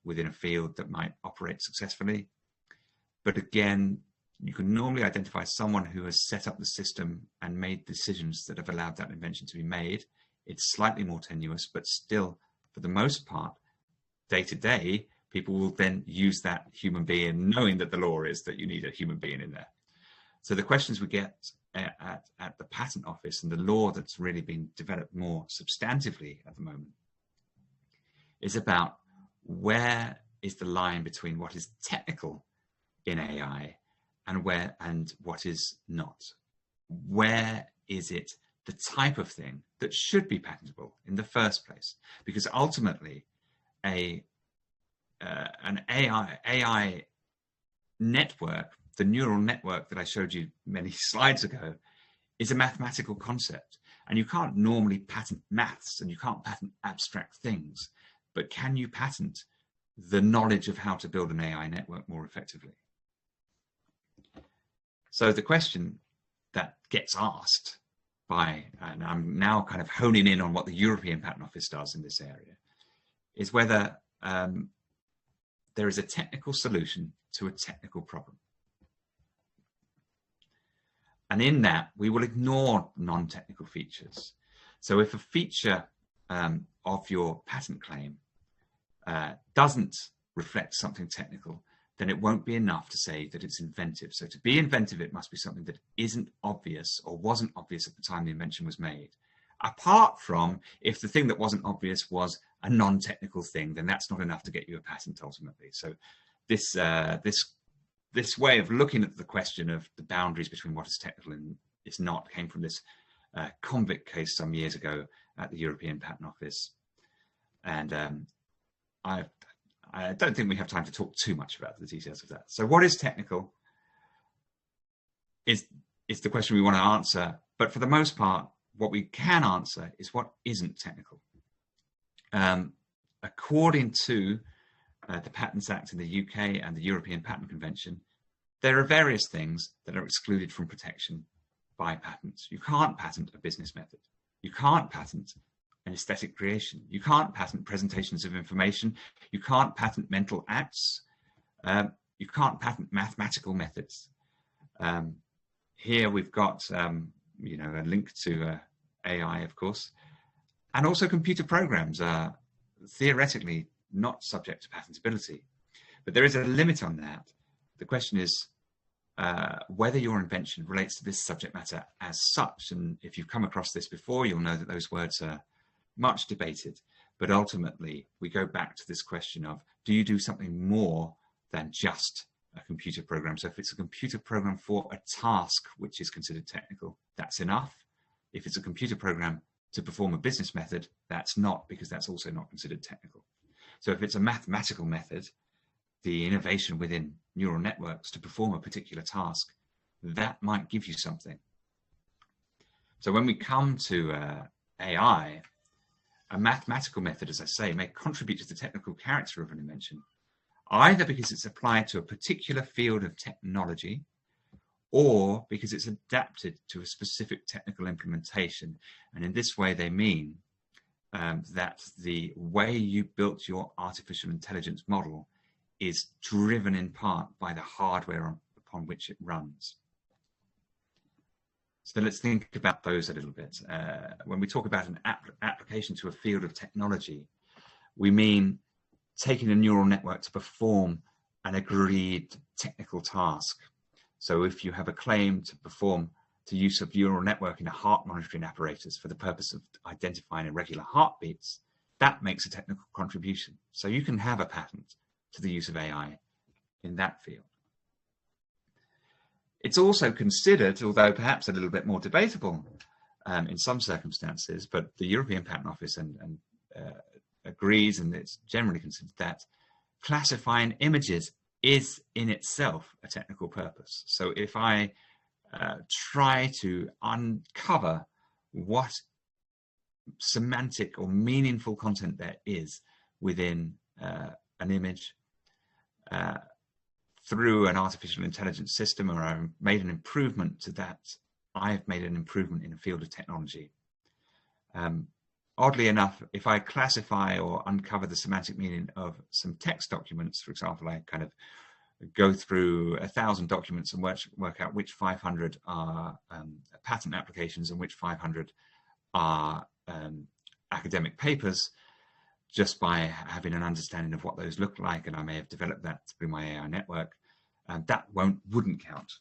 within a field that might operate successfully. But again, you can normally identify someone who has set up the system and made decisions that have allowed that invention to be made. It's slightly more tenuous, but still, for the most part, day to day, people will then use that human being, knowing that the law is that you need a human being in there. So the questions we get at the patent office and the law that's really been developed more substantively at the moment is about where is the line between what is technical in AI and what is not. Where is it the type of thing that should be patentable in the first place? Because ultimately, an AI network, the neural network that I showed you many slides ago, is a mathematical concept. And you can't normally patent maths and you can't patent abstract things, but can you patent the knowledge of how to build an AI network more effectively? So the question that gets asked and I'm now kind of honing in on what the European Patent Office does in this area, is whether there is a technical solution to a technical problem. And in that, we will ignore non-technical features. So if a feature of your patent claim doesn't reflect something technical, then it won't be enough to say that it's inventive. So to be inventive, it must be something that isn't obvious or wasn't obvious at the time the invention was made. Apart from if the thing that wasn't obvious was a non-technical thing, then that's not enough to get you a patent ultimately. So this way of looking at the question of the boundaries between what is technical and is not came from this convict case some years ago at the European Patent Office. And I don't think we have time to talk too much about the details of that. So what is technical is the question we want to answer. But for the most part, what we can answer is what isn't technical. According to the Patents Act in the UK and the European Patent Convention, there are various things that are excluded from protection by patents. You can't patent a business method. You can't patent an aesthetic creation. You can't patent presentations of information. You can't patent mental acts. You can't patent mathematical methods. Here we've got, you know, a link to AI, of course, and also computer programs are theoretically not subject to patentability, but there is a limit on that. The question is whether your invention relates to this subject matter as such. And if you've come across this before, you'll know that those words are much debated, but ultimately we go back to this question of, do you do something more than just a computer program? So if it's a computer program for a task which is considered technical, that's enough. If it's a computer program to perform a business method, that's not, because that's also not considered technical. So if it's a mathematical method, the innovation within neural networks to perform a particular task, that might give you something. So when we come to AI, a mathematical method, as I say, may contribute to the technical character of an invention, either because it's applied to a particular field of technology or because it's adapted to a specific technical implementation. And in this way, they mean that the way you built your artificial intelligence model is driven in part by the hardware upon which it runs. So let's think about those a little bit. When we talk about an application to a field of technology, we mean taking a neural network to perform an agreed technical task. So if you have a claim to perform the use of neural network in a heart monitoring apparatus for the purpose of identifying irregular heartbeats, that makes a technical contribution. So you can have a patent to the use of AI in that field. It's also considered, although perhaps a little bit more debatable in some circumstances, but the European Patent Office agrees, and it's generally considered, that classifying images is in itself a technical purpose. So if I try to uncover what semantic or meaningful content there is within an image through an artificial intelligence system, or I've made an improvement to that, I've made an improvement in a field of technology. Oddly enough, if I classify or uncover the semantic meaning of some text documents, for example, I kind of go through 1,000 documents and work out which 500 are patent applications and which 500 are academic papers, just by having an understanding of what those look like, and I may have developed that through my AI network, that wouldn't count.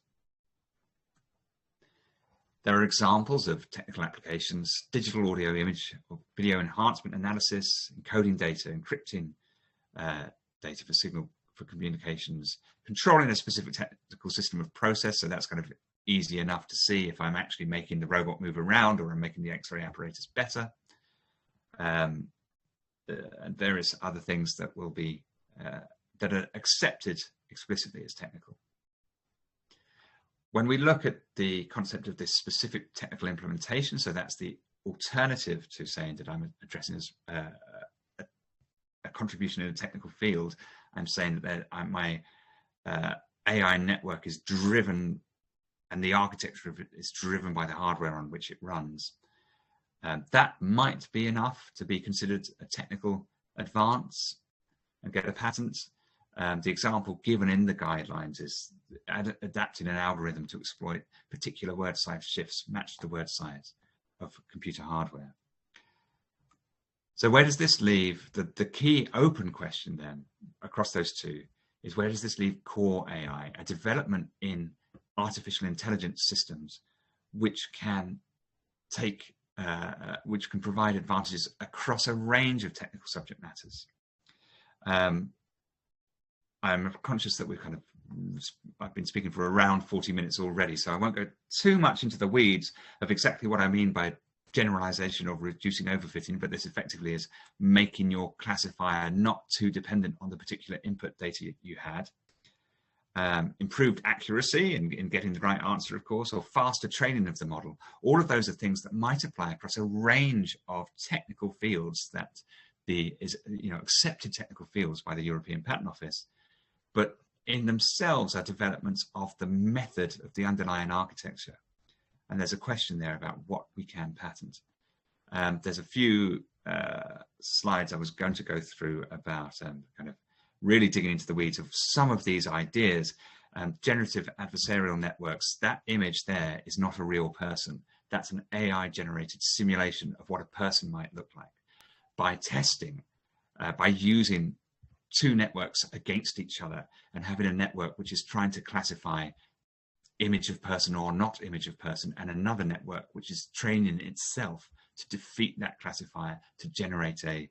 There are examples of technical applications: digital audio, image, or video enhancement analysis, encoding data, encrypting data for signal for communications, controlling a specific technical system of process. So that's kind of easy enough to see if I'm actually making the robot move around or I'm making the X-ray apparatus better. And various other things that will be that are accepted explicitly as technical. When we look at the concept of this specific technical implementation, so that's the alternative to saying that I'm addressing as a contribution in a technical field, I'm saying that my AI network is driven, and the architecture of it is driven by the hardware on which it runs. That might be enough to be considered a technical advance and get a patent. The example given in the guidelines is adapting an algorithm to exploit particular word size shifts matched to the word size of computer hardware. So where does this leave? The key open question then across those two is, where does this leave core AI, a development in artificial intelligence systems which can take which can provide advantages across a range of technical subject matters? I'm conscious that I've been speaking for around 40 minutes already, so I won't go too much into the weeds of exactly what I mean by generalization or reducing overfitting, but this effectively is making your classifier not too dependent on the particular input data you had. Improved accuracy in getting the right answer, of course, or faster training of the model. All of those are things that might apply across a range of technical fields that accepted technical fields by the European Patent Office, but in themselves are developments of the method of the underlying architecture. And there's a question there about what we can patent. There's a few slides, I was going to go through about kind of really digging into the weeds of some of these ideas. Generative adversarial networks, that image there is not a real person. That's an AI generated simulation of what a person might look like. By testing, by using two networks against each other and having a network which is trying to classify image of person or not image of person, and another network which is training itself to defeat that classifier to generate a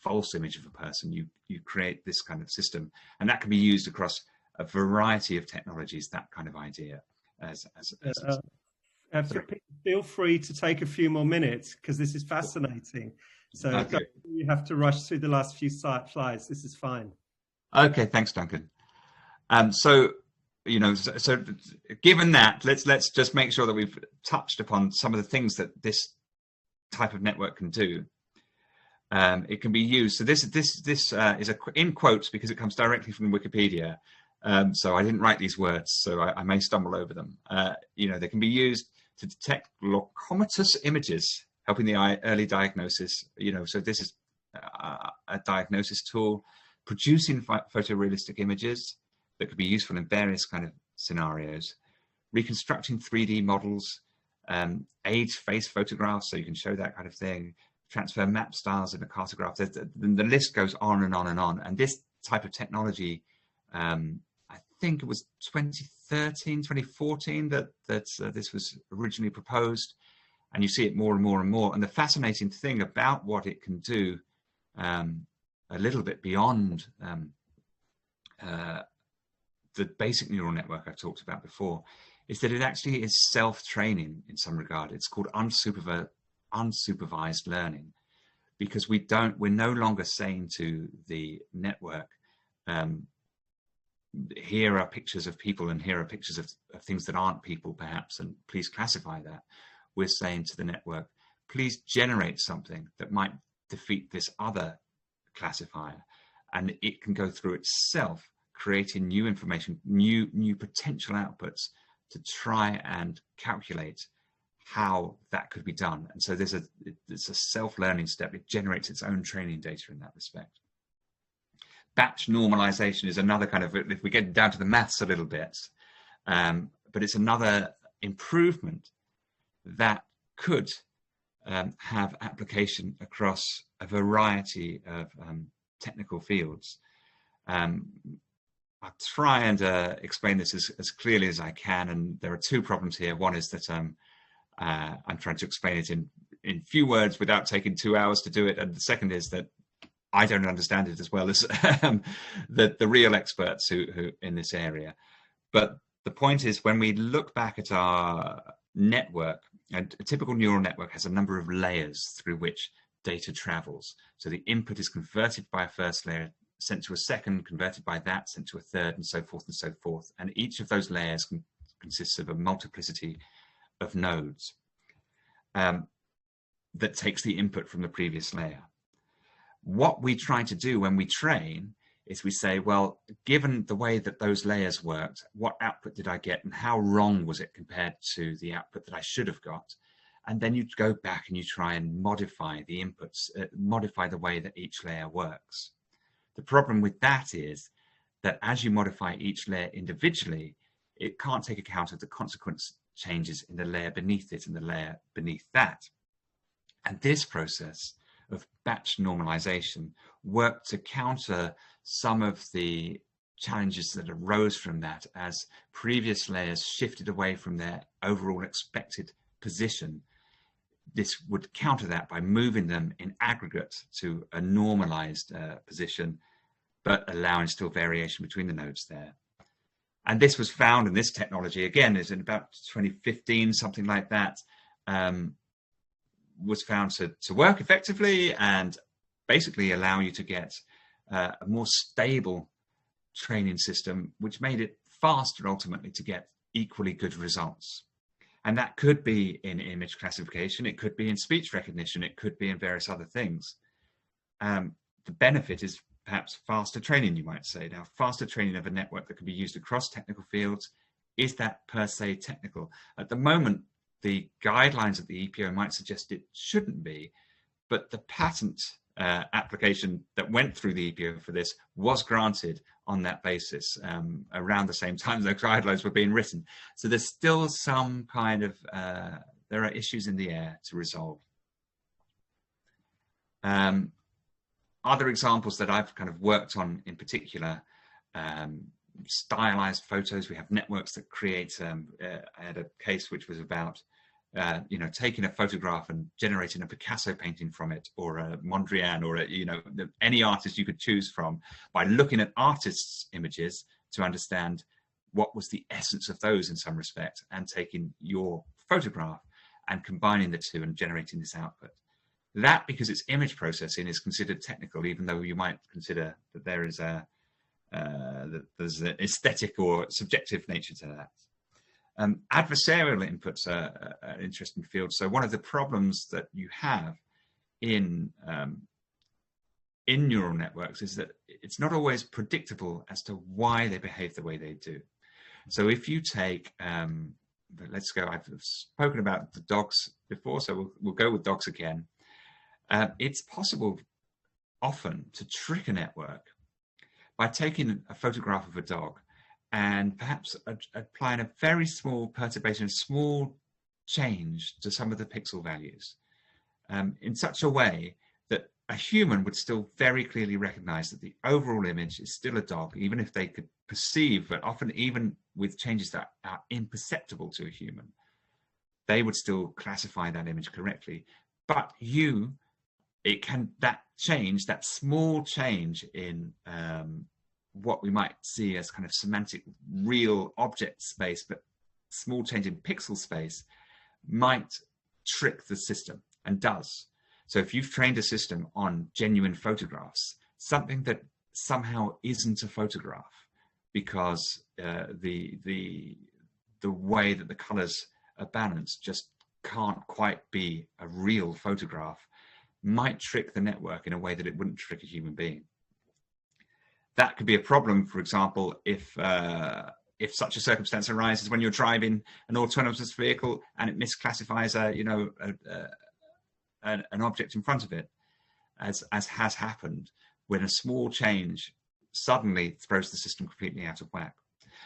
false image of a person. You create this kind of system, and that can be used across a variety of technologies, that kind of idea. Feel free to take a few more minutes, because this is fascinating. So okay. You have to rush through the last few slides. This is fine. Okay, thanks, Duncan. So given that, let's just make sure that we've touched upon some of the things that this type of network can do. It can be used. So this is in quotes because it comes directly from Wikipedia. So I didn't write these words, so I may stumble over them. They can be used to detect locomatous images, helping the early diagnosis. So this is a diagnosis tool, producing photorealistic images that could be useful in various kind of scenarios, reconstructing 3D models, age face photographs, so you can show that kind of thing, transfer map styles in a cartograph. The list goes on and on and on. And this type of technology, I think it was 2013, 2014 that this was originally proposed, and you see it more and more and more. And the fascinating thing about what it can do, a little bit beyond the basic neural network I talked about before, is that it actually is self-training in some regard. It's called unsupervised learning, because we're no longer saying to the network, here are pictures of people and here are pictures of things that aren't people perhaps, and please classify that. We're saying to the network, please generate something that might defeat this other classifier, and it can go through itself, creating new information, new potential outputs to try and calculate how that could be done. And so it's a self-learning step. It generates its own training data in that respect. Batch normalization is another kind of, if we get down to the maths a little bit, but it's another improvement that could have application across a variety of technical fields. I'll try and explain this as clearly as I can, and there are two problems here. One is that I'm trying to explain it in few words without taking 2 hours to do it, and the second is that I don't understand it as well as the real experts who in this area. But the point is, when we look back at our network, and a typical neural network has a number of layers through which data travels. So the input is converted by a first layer, sent to a second, converted by that, sent to a third, and so forth and so forth. And each of those layers consists of a multiplicity of nodes that takes the input from the previous layer. What we try to do when we train is we say, well, given the way that those layers worked, what output did I get and how wrong was it compared to the output that I should have got? And then you go back and you try and modify the inputs, modify the way that each layer works. The problem with that is that as you modify each layer individually, it can't take account of the consequence changes in the layer beneath it and the layer beneath that. And this process of batch normalization worked to counter some of the challenges that arose from that as previous layers shifted away from their overall expected position. This would counter that by moving them in aggregate to a normalized position, but allowing still variation between the nodes there. And this was found, and this technology, again, is in about 2015, something like that, was found to work effectively and basically allow you to get a more stable training system, which made it faster ultimately to get equally good results. And that could be in image classification, it could be in speech recognition, it could be in various other things. The benefit is perhaps faster training, you might say. Now, faster training of a network that can be used across technical fields, is that per se technical? At the moment, the guidelines of the EPO might suggest it shouldn't be, but the patent application that went through the EPO for this was granted on that basis around the same time the guidelines were being written. So there's still some kind of, there are issues in the air to resolve. Other examples that I've kind of worked on in particular, stylized photos. We have networks that create, I had a case which was about taking a photograph and generating a Picasso painting from it, or a Mondrian, or any artist you could choose from, by looking at artists' images to understand what was the essence of those in some respect, and taking your photograph and combining the two and generating this output. That, because it's image processing, is considered technical, even though you might consider that there is there's an aesthetic or subjective nature to that. Adversarial inputs are an interesting field. So one of the problems that you have in neural networks is that it's not always predictable as to why they behave the way they do. So if you take, let's go, I've spoken about the dogs before, so we'll go with dogs again. It's possible often to trick a network by taking a photograph of a dog and perhaps applying a very small perturbation, a small change to some of the pixel values in such a way that a human would still very clearly recognize that the overall image is still a dog, even if they could perceive, but often even with changes that are imperceptible to a human, they would still classify that image correctly. But that change, that small change in what we might see as kind of semantic real object space, but small change in pixel space, might trick the system, and does. So if you've trained a system on genuine photographs, something that somehow isn't a photograph because the way that the colors are balanced just can't quite be a real photograph, might trick the network in a way that it wouldn't trick a human being. That could be a problem, for example, if such a circumstance arises when you're driving an autonomous vehicle and it misclassifies an object in front of it, as has happened, when a small change suddenly throws the system completely out of whack.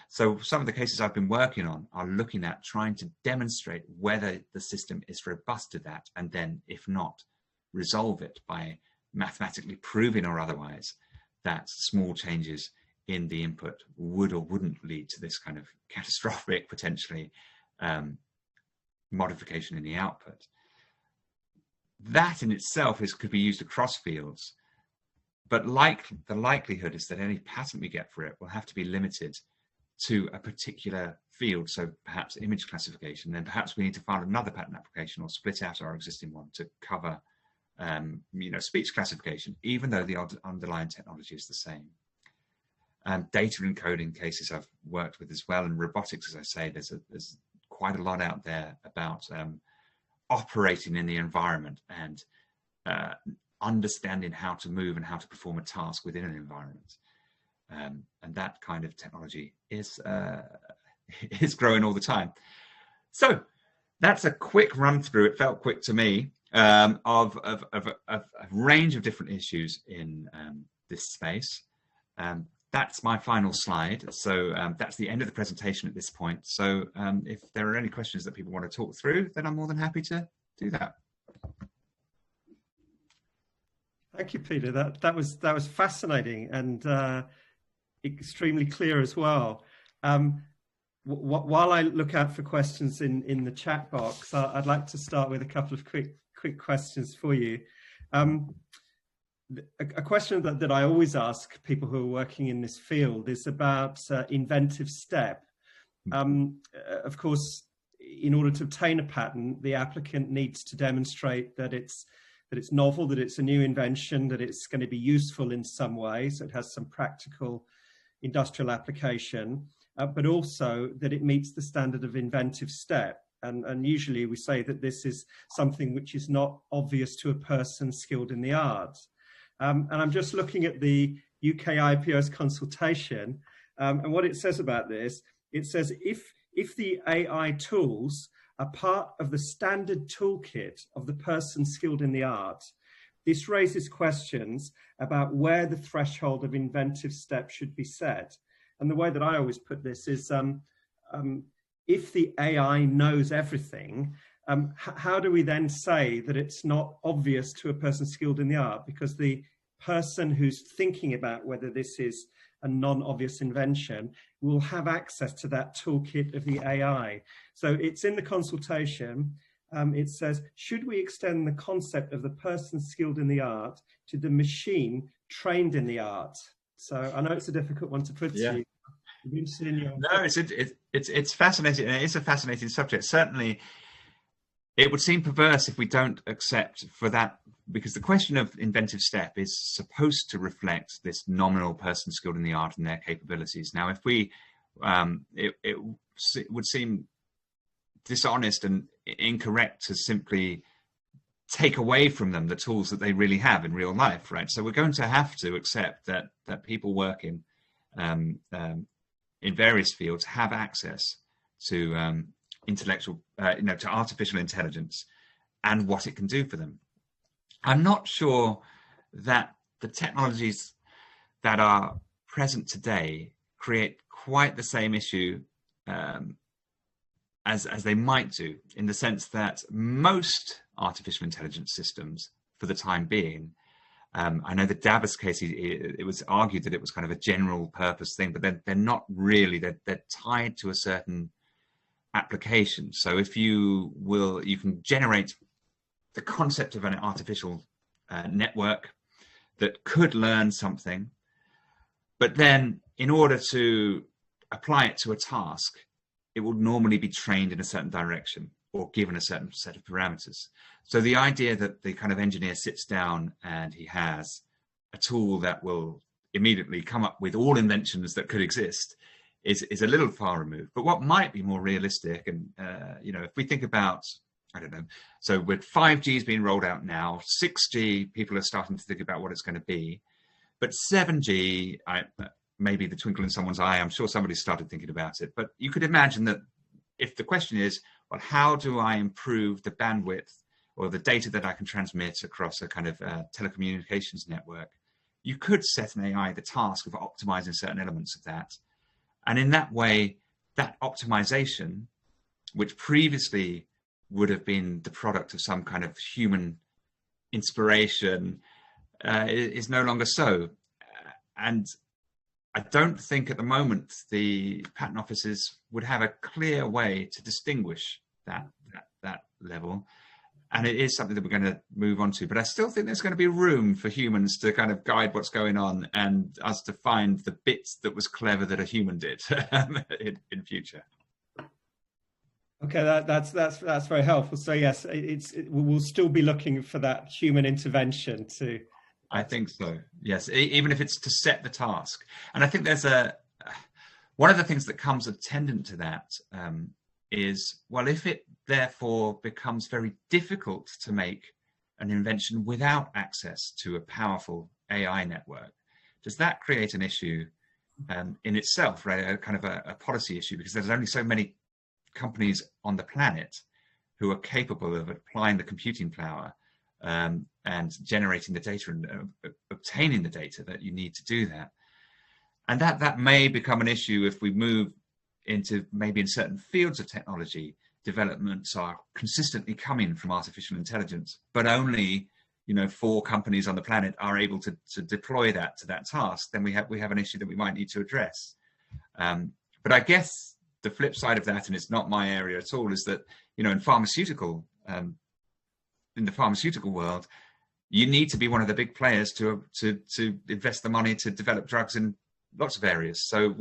So some of the cases I've been working on are looking at trying to demonstrate whether the system is robust to that, and then, if not, resolve it by mathematically proving or otherwise that small changes in the input would or wouldn't lead to this kind of catastrophic, potentially, modification in the output. That in itself could be used across fields, but the likelihood is that any patent we get for it will have to be limited to a particular field. So perhaps image classification, then perhaps we need to file another patent application or split out our existing one to cover speech classification, even though the underlying technology is the same. Data encoding cases I've worked with as well, and robotics, as I say, there's quite a lot out there about operating in the environment and understanding how to move and how to perform a task within an environment. And that kind of technology is growing all the time. So that's a quick run through. It felt quick to me. Of a range of different issues in this space. That's my final slide. So that's the end of the presentation at this point. So if there are any questions that people want to talk through, then I'm more than happy to do that. Thank you, Peter. That was fascinating and extremely clear as well. While I look out for questions in the chat box, I'd like to start with a couple of quick questions for you. A question that I always ask people who are working in this field is about inventive step. Of course, in order to obtain a patent, the applicant needs to demonstrate that it's novel, that it's a new invention, that it's going to be useful in some way, so it has some practical industrial application, but also that it meets the standard of inventive step. And usually we say that this is something which is not obvious to a person skilled in the arts. And I'm just looking at the UK IPO's consultation, and what it says about this, it says if the AI tools are part of the standard toolkit of the person skilled in the art, this raises questions about where the threshold of inventive step should be set. And the way that I always put this is, if the AI knows everything, how do we then say that it's not obvious to a person skilled in the art? Because the person who's thinking about whether this is a non-obvious invention will have access to that toolkit of the AI. So it's in the consultation. It says, should we extend the concept of the person skilled in the art to the machine trained in the art? So I know it's a difficult one to put to you. No, it's fascinating, and it is a fascinating subject. Certainly, it would seem perverse if we don't accept for that, because the question of inventive step is supposed to reflect this nominal person skilled in the art and their capabilities. Now, if we, it would seem dishonest and incorrect to simply take away from them the tools that they really have in real life, right? So we're going to have to accept that people working in various fields have access to to artificial intelligence and what it can do for them. I'm not sure that the technologies that are present today create quite the same issue as they might do, in the sense that most artificial intelligence systems, for the time being, I know the Davos case, it was argued that it was kind of a general purpose thing, but they're not really. They're tied to a certain application. So if you can generate the concept of an artificial network that could learn something, but then in order to apply it to a task, it will normally be trained in a certain direction or given a certain set of parameters. So the idea that the kind of engineer sits down and he has a tool that will immediately come up with all inventions that could exist is a little far removed. But what might be more realistic, and if we think about, I don't know, so with 5G being rolled out now, 6G, people are starting to think about what it's going to be, but 7G, maybe the twinkle in someone's eye, I'm sure somebody started thinking about it. But you could imagine that if the question is, well, how do I improve the bandwidth or the data that I can transmit across a kind of telecommunications network, you could set an AI the task of optimizing certain elements of that. And in that way, that optimization, which previously would have been the product of some kind of human inspiration, is no longer so. And I don't think at the moment the patent offices would have a clear way to distinguish that level. And it is something that we're going to move on to. But I still think there's going to be room for humans to kind of guide what's going on and us to find the bits that was clever that a human did in future. Okay, that's very helpful. So yes, we'll still be looking for that human intervention to. I think so. Yes, even if it's to set the task. And I think there's one of the things that comes attendant to that is, well, if it therefore becomes very difficult to make an invention without access to a powerful AI network, does that create an issue in itself, right? A kind of a policy issue, because there's only so many companies on the planet who are capable of applying the computing power and generating the data and obtaining the data that you need to do that. And that may become an issue if we move into, maybe in certain fields of technology, developments are consistently coming from artificial intelligence, but only 4 companies on the planet are able to deploy that to that task. Then we have an issue that we might need to address. But I guess the flip side of that, and it's not my area at all, is that in the pharmaceutical world, you need to be one of the big players to invest the money to develop drugs in lots of areas. So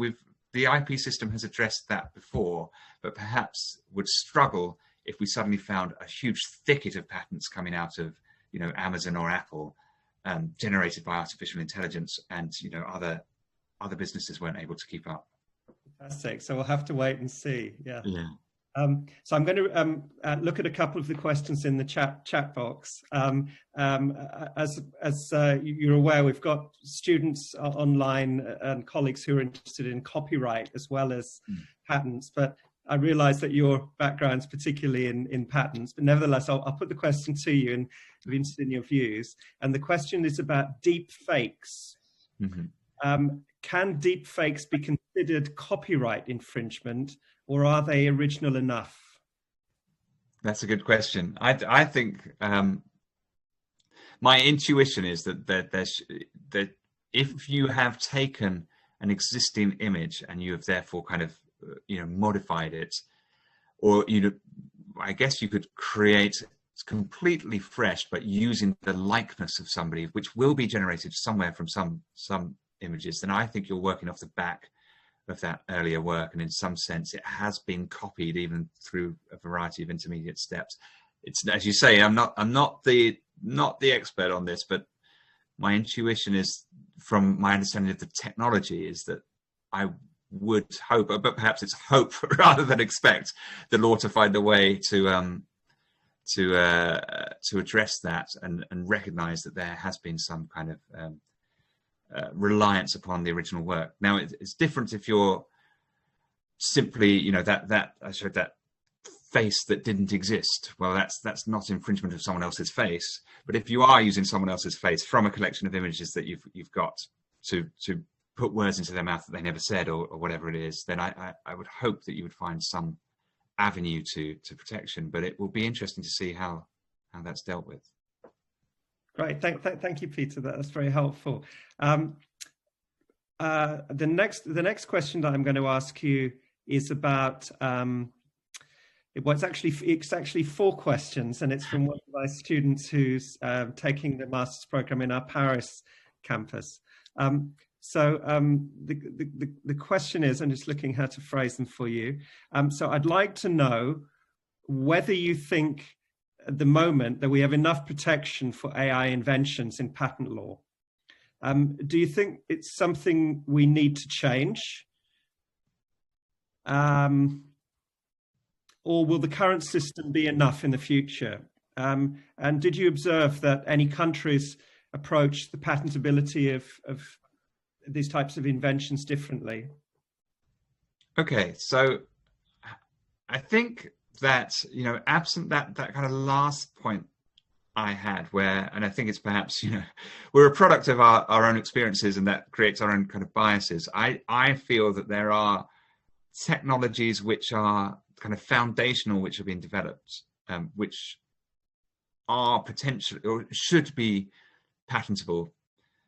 the IP system has addressed that before, but perhaps would struggle if we suddenly found a huge thicket of patents coming out of Amazon or Apple, generated by artificial intelligence, and other businesses weren't able to keep up. Fantastic. So we'll have to wait and see. Yeah. So I'm going to look at a couple of the questions in the chat box. As you're aware, we've got students online and colleagues who are interested in copyright as well as patents. But I realise that your background's particularly in patents, but nevertheless, I'll put the question to you and I'd be interested in your views. And the question is about deep fakes. Can deep fakes be considered copyright infringement, or are they original enough? That's a good question. I think my intuition is that if you have taken an existing image and you have therefore kind of modified it, or I guess you could create completely fresh, but using the likeness of somebody, which will be generated somewhere from some images, then I think you're working off the back of that earlier work, and in some sense it has been copied even through a variety of intermediate steps. It's, as you say, I'm not the expert on this, but my intuition is, from my understanding of the technology, is that I would hope, but perhaps it's hope rather than expect, the law to find a way to address that and recognize that there has been some kind of reliance upon the original work. Now, it's different if you're simply, that I showed that face that didn't exist. Well, that's not infringement of someone else's face. But if you are using someone else's face from a collection of images that you've got to put words into their mouth that they never said, or whatever it is, then I would hope that you would find some avenue to protection. But it will be interesting to see how that's dealt with. Great, thank you, Peter. That's very helpful. The next question that I'm going to ask you is about. It's actually 4 questions, and it's from one of my students who's taking the master's program in our Paris campus. So the question is, I'm just looking how to phrase them for you. So I'd like to know whether you think at the moment that we have enough protection for AI inventions in patent law. Do you think it's something we need to change? Or will the current system be enough in the future? And did you observe that any countries approach the patentability of these types of inventions differently? Okay, so I think that, absent that kind of last point I had, and I think it's perhaps, we're a product of our own experiences, and that creates our own kind of biases. I feel that there are technologies which are kind of foundational, which are being developed, which are potentially or should be patentable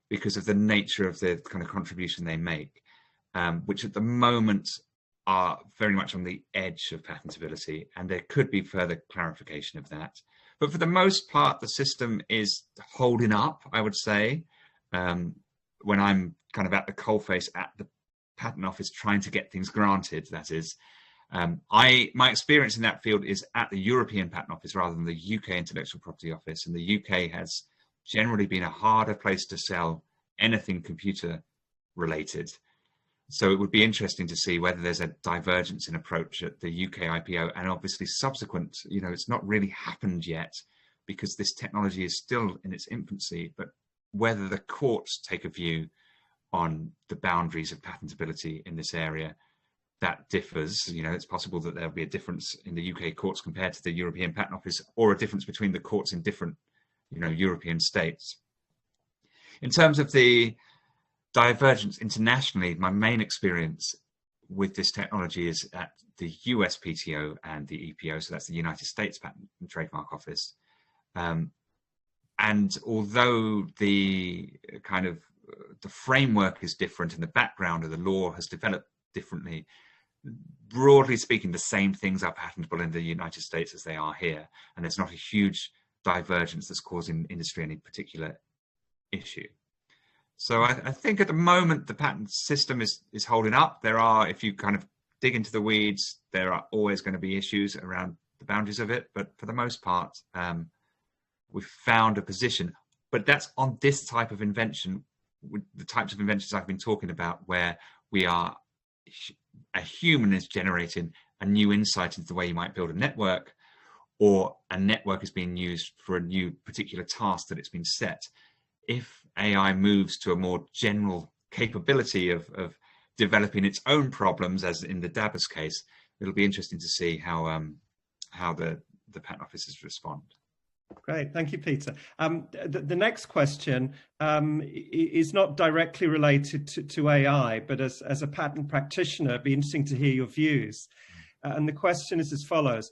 because of the nature of the kind of contribution they make, which at the moment are very much on the edge of patentability, and there could be further clarification of that. But for the most part, the system is holding up, I would say, when I'm kind of at the coalface at the Patent Office trying to get things granted, that is. My experience in that field is at the European Patent Office rather than the UK Intellectual Property Office, and the UK has generally been a harder place to sell anything computer related. So it would be interesting to see whether there's a divergence in approach at the UK IPO, and obviously subsequent, it's not really happened yet because this technology is still in its infancy, but whether the courts take a view on the boundaries of patentability in this area, that differs. It's possible that there'll be a difference in the UK courts compared to the European Patent Office, or a difference between the courts in different, European states. In terms of the divergence internationally, my main experience with this technology is at the USPTO and the EPO, so that's the United States Patent and Trademark Office. And although the kind of the framework is different and the background of the law has developed differently, broadly speaking, the same things are patentable in the United States as they are here, and there's not a huge divergence that's causing industry any particular issue. So I think at the moment the patent system is holding up. There are, if you kind of dig into the weeds, there are always going to be issues around the boundaries of it, but for the most part, we've found a position. But that's on this type of invention, the types of inventions I've been talking about, where a human is generating a new insight into the way you might build a network, or a network is being used for a new particular task that it's been set. If AI moves to a more general capability of developing its own problems, as in the Dabbers case, it'll be interesting to see how the patent offices respond. Great, thank you, Peter. The next question is not directly related to AI, but as a patent practitioner, it'd be interesting to hear your views. And the question is as follows.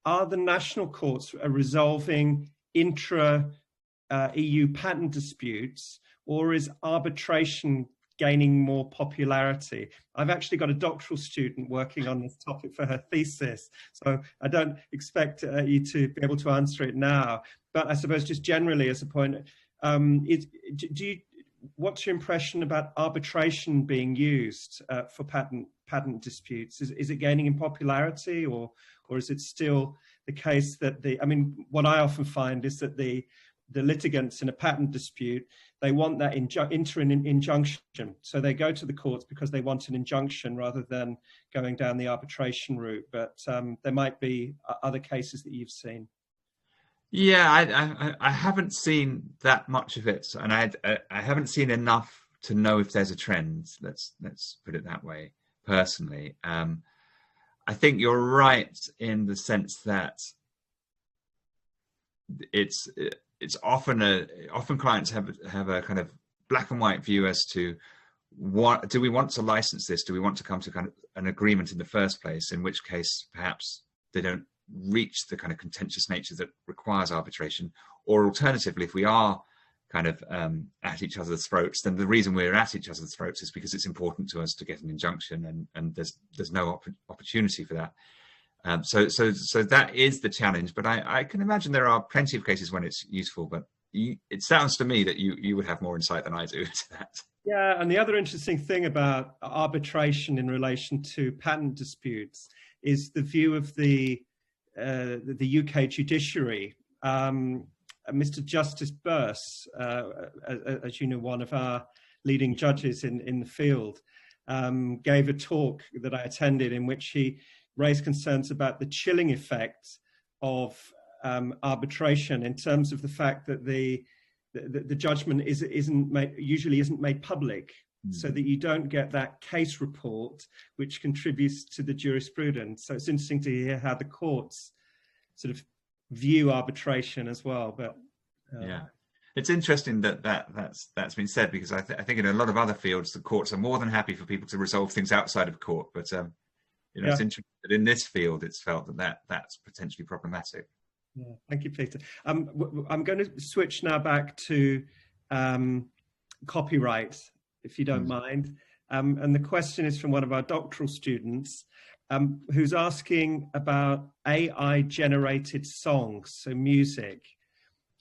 Are the national courts resolving intra-EU patent disputes, or is arbitration gaining more popularity? I've actually got a doctoral student working on this topic for her thesis, so I don't expect you to be able to answer it now. But I suppose just generally as a point, what's your impression about arbitration being used for patent disputes? Is it gaining in popularity, or is it still the case that what I often find is that the litigants in a patent dispute, they want that interim injunction. So they go to the courts because they want an injunction rather than going down the arbitration route. But there might be other cases that you've seen. Yeah, I haven't seen that much of it, and I haven't seen enough to know if there's a trend. Let's put it that way. Personally, I think you're right in the sense that it's often clients have a kind of black and white view as to what do we want to license this? Do we want to come to kind of an agreement in the first place? In which case, perhaps they don't reach the kind of contentious nature that requires arbitration. Or alternatively, if we are kind of at each other's throats, then the reason we're at each other's throats is because it's important to us to get an injunction, and there's no opportunity for that. So that is the challenge, but I can imagine there are plenty of cases when it's useful, but it sounds to me that you would have more insight than I do to that. Yeah, and the other interesting thing about arbitration in relation to patent disputes is the view of the UK judiciary. Mr. Justice Burse, as you know, one of our leading judges in the field, gave a talk that I attended in which he raised concerns about the chilling effect of arbitration in terms of the fact that the judgment usually isn't made public, so that you don't get that case report which contributes to the jurisprudence. So it's interesting to hear how the courts sort of view arbitration as well. But yeah, it's interesting that's been said, because I think in a lot of other fields the courts are more than happy for people to resolve things outside of court, but it's interesting that in this field it's felt that's potentially problematic. Yeah, thank you, Peter. I'm going to switch now back to copyright, if you don't mind. And the question is from one of our doctoral students, who's asking about AI-generated songs, so music.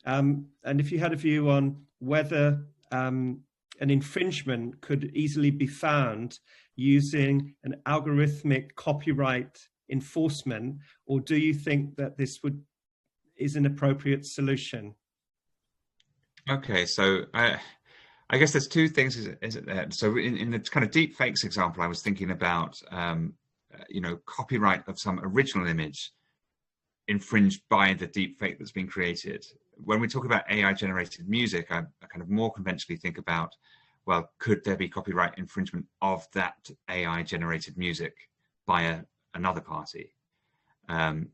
And if you had a view on whether an infringement could easily be found using an algorithmic copyright enforcement, or do you think that this is an appropriate solution? Okay, so I guess there's two things. Is it there? So in the kind of deep fakes example, I was thinking about copyright of some original image infringed by the deep fake that's been created. When we talk about AI generated music, I kind of more conventionally think about, well, could there be copyright infringement of that AI generated music by another party? And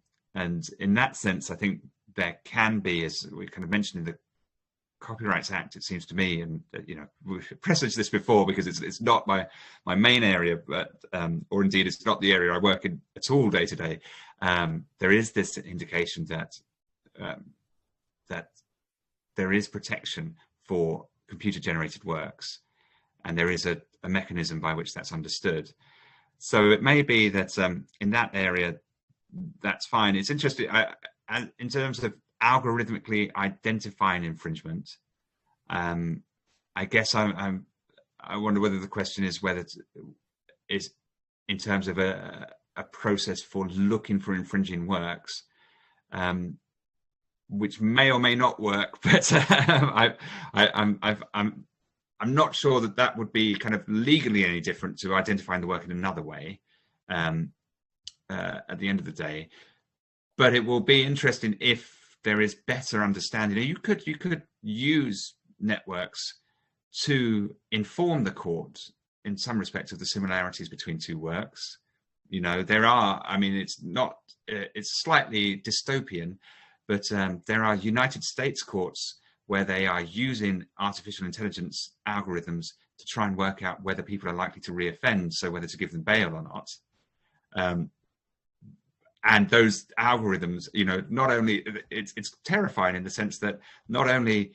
in that sense, I think there can be, as we kind of mentioned in the Copyrights Act, it seems to me, and we've presaged this before because it's not my main area, but or indeed it's not the area I work in at all day to day. There is this indication that that there is protection for computer generated works, and there is a mechanism by which that's understood. So it may be that in that area that's fine. It's interesting in terms of algorithmically identifying infringement. I guess I wonder whether the question is whether it's in terms of a process for looking for infringing works, which may or may not work, but I'm not sure that would be kind of legally any different to identifying the work in another way at the end of the day. But it will be interesting if there is better understanding. You could use networks to inform the court in some respect of the similarities between two works, You know, there are, I mean, it's not, it's slightly dystopian, but there are United States courts where they are using artificial intelligence algorithms to try and work out whether people are likely to reoffend, so whether to give them bail or not. And those algorithms, you know, not only, it's terrifying in the sense that not only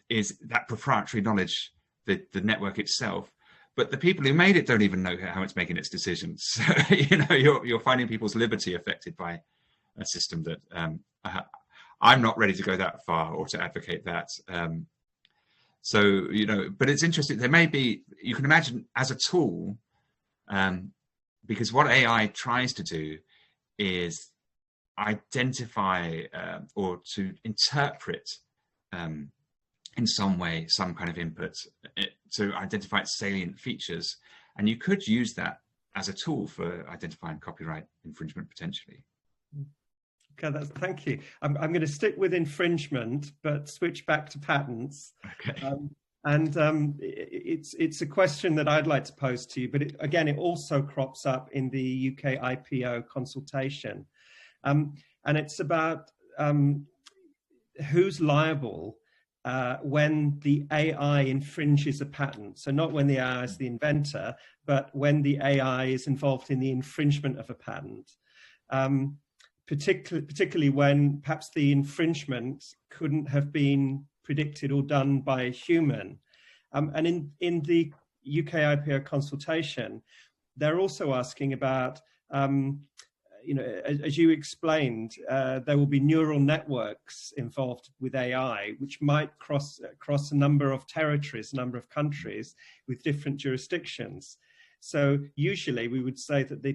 is that proprietary knowledge the network itself, but the people who made it don't even know how it's making its decisions. So, you know, you're finding people's liberty affected by a system that I'm not ready to go that far or to advocate that. So, you know, but it's interesting. There may be, you can imagine as a tool, because what AI tries to do is identify or to interpret in some way, some kind of input to identify its salient features. And you could use that as a tool for identifying copyright infringement potentially. Okay, thank you. I'm going to stick with infringement, but switch back to patents. Okay. It's a question that I'd like to pose to you, but again, it also crops up in the UK IPO consultation. And it's about who's liable when the AI infringes a patent. So not when the AI is the inventor, but when the AI is involved in the infringement of a patent. Particularly when perhaps the infringement couldn't have been predicted or done by a human. And in the UK IPO consultation, they're also asking about, you know, as you explained, there will be neural networks involved with AI, which might cross a number of territories, a number of countries with different jurisdictions. So usually we would say that the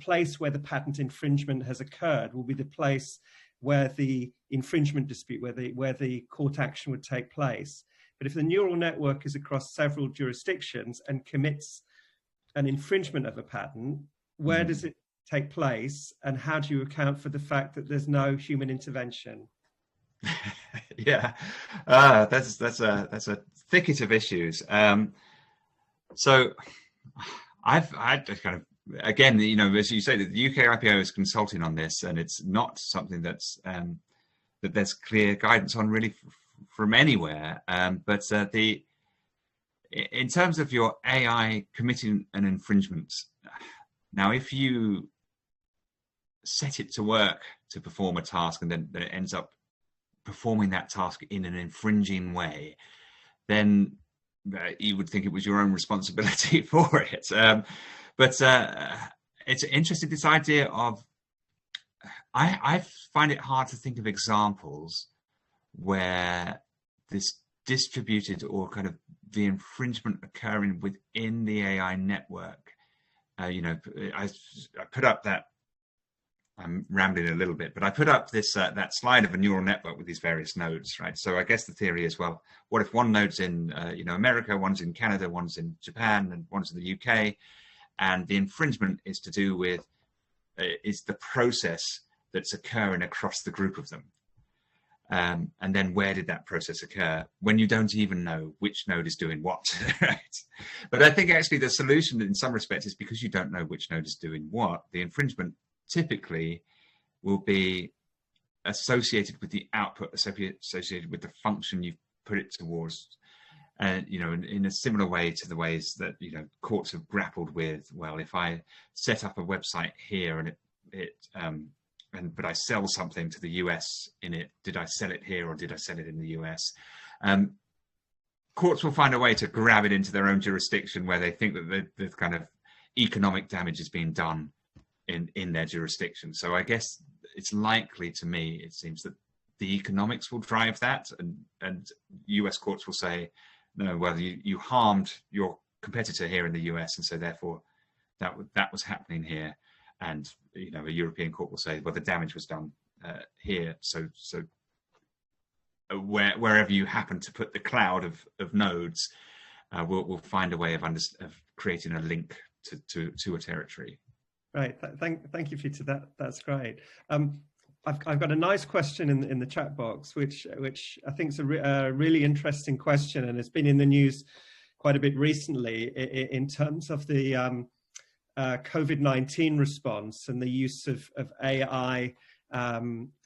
place where the patent infringement has occurred will be the place where the infringement dispute, where the court action would take place. But if the neural network is across several jurisdictions and commits an infringement of a patent, where does it take place, and how do you account for the fact that there's no human intervention? Yeah, that's a thicket of issues. So I've kind of, again, you know, as you say, the UK IPO is consulting on this, and it's not something that's that there's clear guidance on really from anywhere. But in terms of your AI committing an infringement, now if you set it to work to perform a task and then it ends up performing that task in an infringing way, then you would think it was your own responsibility for it. But it's interesting, this idea of, I find it hard to think of examples where this distributed or kind of the infringement occurring within the AI network. You know, I put up that, I'm rambling a little bit, but I put up this that slide of a neural network with these various nodes, right? So I guess the theory is, well, what if one node's in you know, America, one's in Canada, one's in Japan, and one's in the UK, and the infringement is to do with is the process that's occurring across the group of them, and then where did that process occur when you don't even know which node is doing what, right? But I think actually the solution in some respects is because you don't know which node is doing what, the infringement typically will be associated with the output, associated with the function you've put it towards. And, you know, in a similar way to the ways that, you know, courts have grappled with, well, if I set up a website here and but I sell something to the US in it, did I sell it here or did I sell it in the US? Courts will find a way to grab it into their own jurisdiction where they think that the kind of economic damage is being done in their jurisdiction. So I guess it's likely, to me, it seems, that the economics will drive that, and US courts will say, no, well, you harmed your competitor here in the US, and so therefore that was happening here. And, you know, a European court will say, well, the damage was done here, so wherever you happen to put the cloud of nodes, we'll find a way of creating a link to a territory. Right. Thank you, Peter. That's great. I've got a nice question in the chat box, which I think is a really interesting question, and it's been in the news quite a bit recently in terms of the COVID-19 response and the use of AI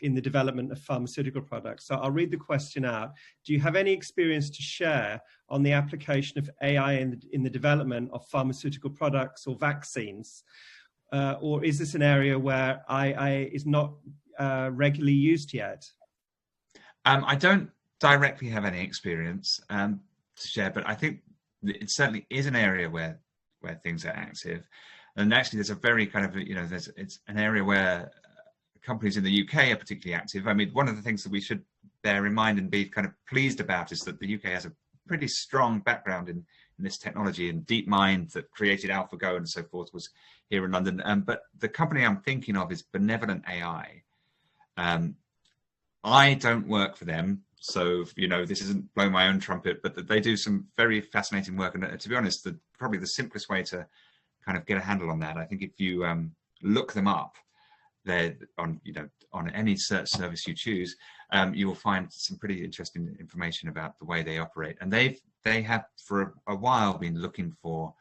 in the development of pharmaceutical products. So I'll read the question out. Do you have any experience to share on the application of AI in the development of pharmaceutical products or vaccines? Or is this an area where AI is not regularly used yet? I don't directly have any experience to share, but I think it certainly is an area where things are active. And actually there's a very kind of, it's an area where companies in the UK are particularly active. I mean, one of the things that we should bear in mind and be kind of pleased about is that the UK has a pretty strong background in this technology, and DeepMind that created AlphaGo and so forth was here in London. But the company I'm thinking of is Benevolent AI. I don't work for them, so this isn't blowing my own trumpet, but they do some very fascinating work. And to be honest, probably the simplest way to kind of get a handle on that, I think if you look them up, they're on any search service you choose, you will find some pretty interesting information about the way they operate. And they have for a while been looking for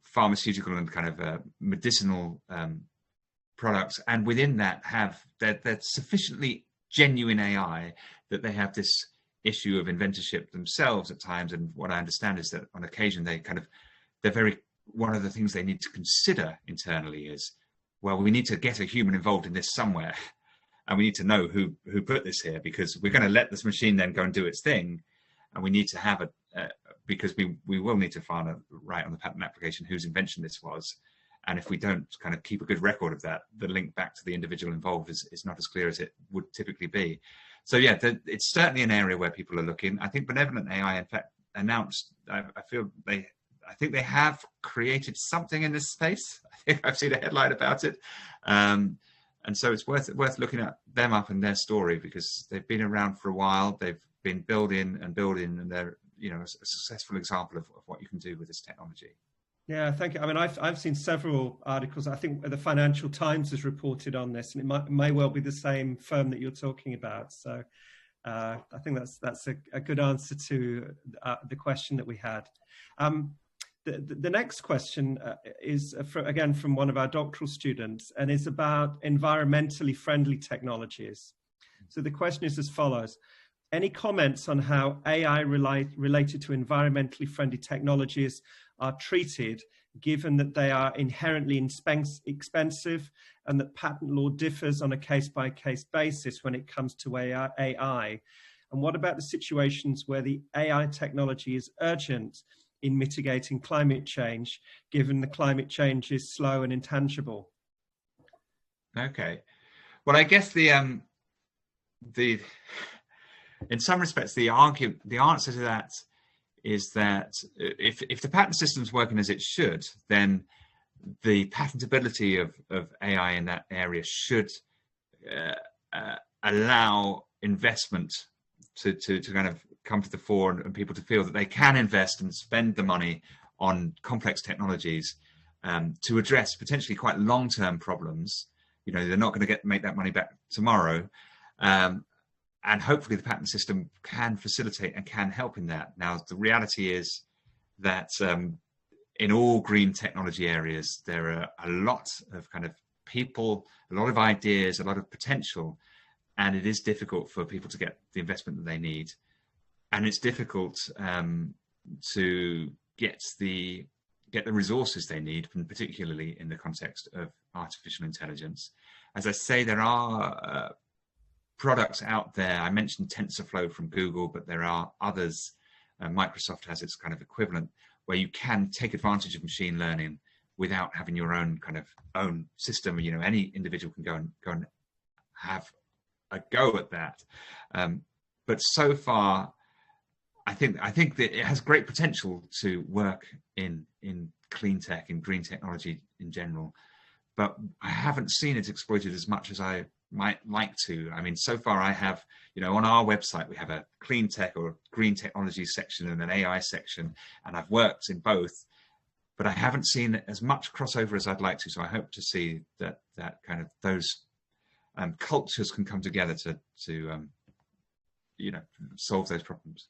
pharmaceutical and kind of medicinal products, and within that they're sufficiently genuine AI that they have this issue of inventorship themselves at times. And what I understand is that on occasion one of the things they need to consider internally is, well, we need to get a human involved in this somewhere, and we need to know who put this here, because we're going to let this machine then go and do its thing, and we need to have because we will need to find out right on the patent application whose invention this was. And if we don't kind of keep a good record of that, the link back to the individual involved is not as clear as it would typically be. So yeah, it's certainly an area where people are looking. I think Benevolent AI, in fact, announced, I think they have created something in this space. I think I've seen a headline about it. And so it's worth looking at them up and their story, because they've been around for a while. They've been building, and they're a successful example of what you can do with this technology. Yeah, thank you. I mean, I've seen several articles. I think the Financial Times has reported on this, and it may well be the same firm that you're talking about. So I think that's a good answer to the question that we had. The next question is again from one of our doctoral students, and is about environmentally friendly technologies. So the question is as follows: any comments on how AI related to environmentally friendly technologies are treated, given that they are inherently expensive and that patent law differs on a case-by-case basis when it comes to AI? And what about the situations where the AI technology is urgent in mitigating climate change, given the climate change is slow and intangible? Okay. Well, I guess in some respects, the answer to that is that if the patent system's working as it should, then the patentability of AI in that area should allow investment to kind of come to the fore, and people to feel that they can invest and spend the money on complex technologies to address potentially quite long-term problems. They're not going to make that money back tomorrow. And hopefully the patent system can facilitate and can help in that. Now, the reality is that in all green technology areas, there are a lot of kind of people, a lot of ideas, a lot of potential, and it is difficult for people to get the investment that they need. And it's difficult to get the resources they need, and particularly in the context of artificial intelligence. As I say, there are products out there. I mentioned TensorFlow from Google, but there are others. Microsoft has its kind of equivalent, where you can take advantage of machine learning without having your own system. Any individual can go and have a go at that. But so far, I think that it has great potential to work in clean tech, in green technology in general. But I haven't seen it exploited as much as I might like to. I mean, so far I have, on our website, we have a clean tech or green technology section and an AI section, and I've worked in both, but I haven't seen as much crossover as I'd like to. So I hope to see that kind of those cultures can come together to solve those problems.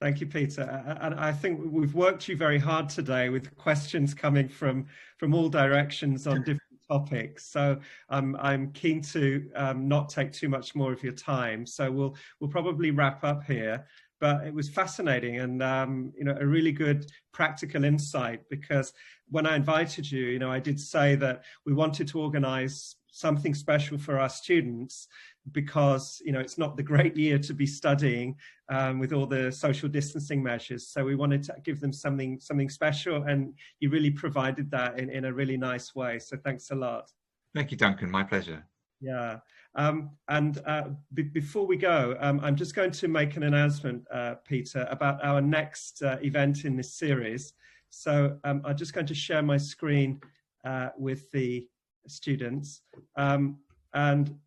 Thank you, Peter. And I think we've worked you very hard today with questions coming from all directions on different topics. So I'm keen to not take too much more of your time. So we'll probably wrap up here. But it was fascinating and you know, a really good practical insight, because when I invited you, you know, I did say that we wanted to organize something special for our students, because you know, it's not the great year to be studying with all the social distancing measures. So we wanted to give them something special, and you really provided that in a really nice way. So thanks a lot. Thank you, Duncan. My pleasure. Yeah. Before we go, I'm just going to make an announcement, Peter, about our next event in this series. So I'm just going to share my screen with the students. And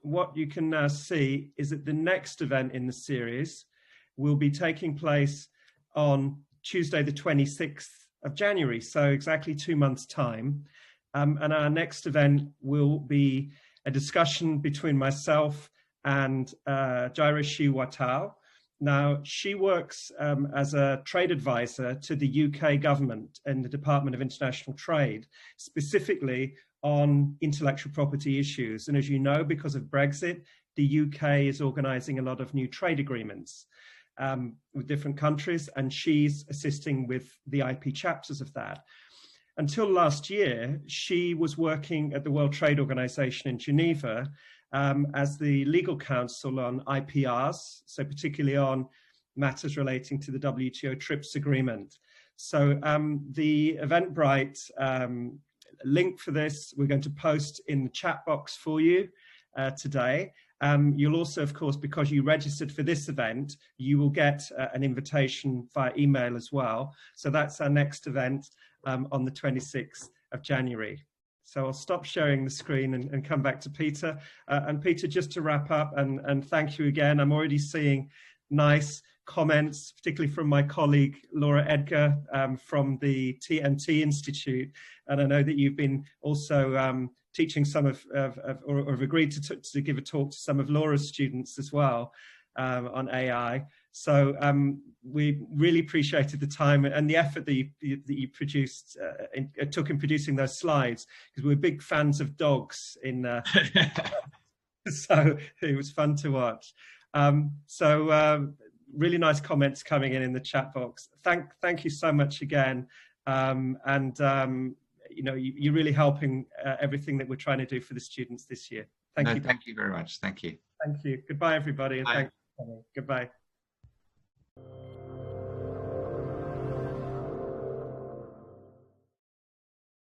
what you can now see is that the next event in the series will be taking place on Tuesday, the 26th of January. So exactly 2 months' time. And our next event will be a discussion between myself and Jairashi Watao. Now, she works as a trade advisor to the UK government and the Department of International Trade, specifically on intellectual property issues. And as you know, because of Brexit, the UK is organising a lot of new trade agreements with different countries, and she's assisting with the IP chapters of that. Until last year, she was working at the World Trade Organization in Geneva as the legal counsel on IPRs, so particularly on matters relating to the WTO TRIPS agreement. So the Eventbrite link for this, we're going to post in the chat box for you today. You'll also, of course, because you registered for this event, you will get an invitation via email as well. So that's our next event on the 26th of January. So I'll stop sharing the screen and come back to Peter. And Peter, just to wrap up, and thank you again. I'm already seeing nice comments, particularly from my colleague Laura Edgar from the TMT Institute. And I know that you've been also teaching some or have agreed to give a talk to some of Laura's students as well on AI. So we really appreciated the time and the effort that you produced, took in producing those slides, because we're big fans of dogs in so it was fun to watch. Really nice comments coming in the chat box. Thank you so much again. You know, you're really helping everything that we're trying to do for the students this year. Thank you. Thank you very much. Thank you. Thank you. Goodbye, everybody. And Bye. thanks for coming. Goodbye.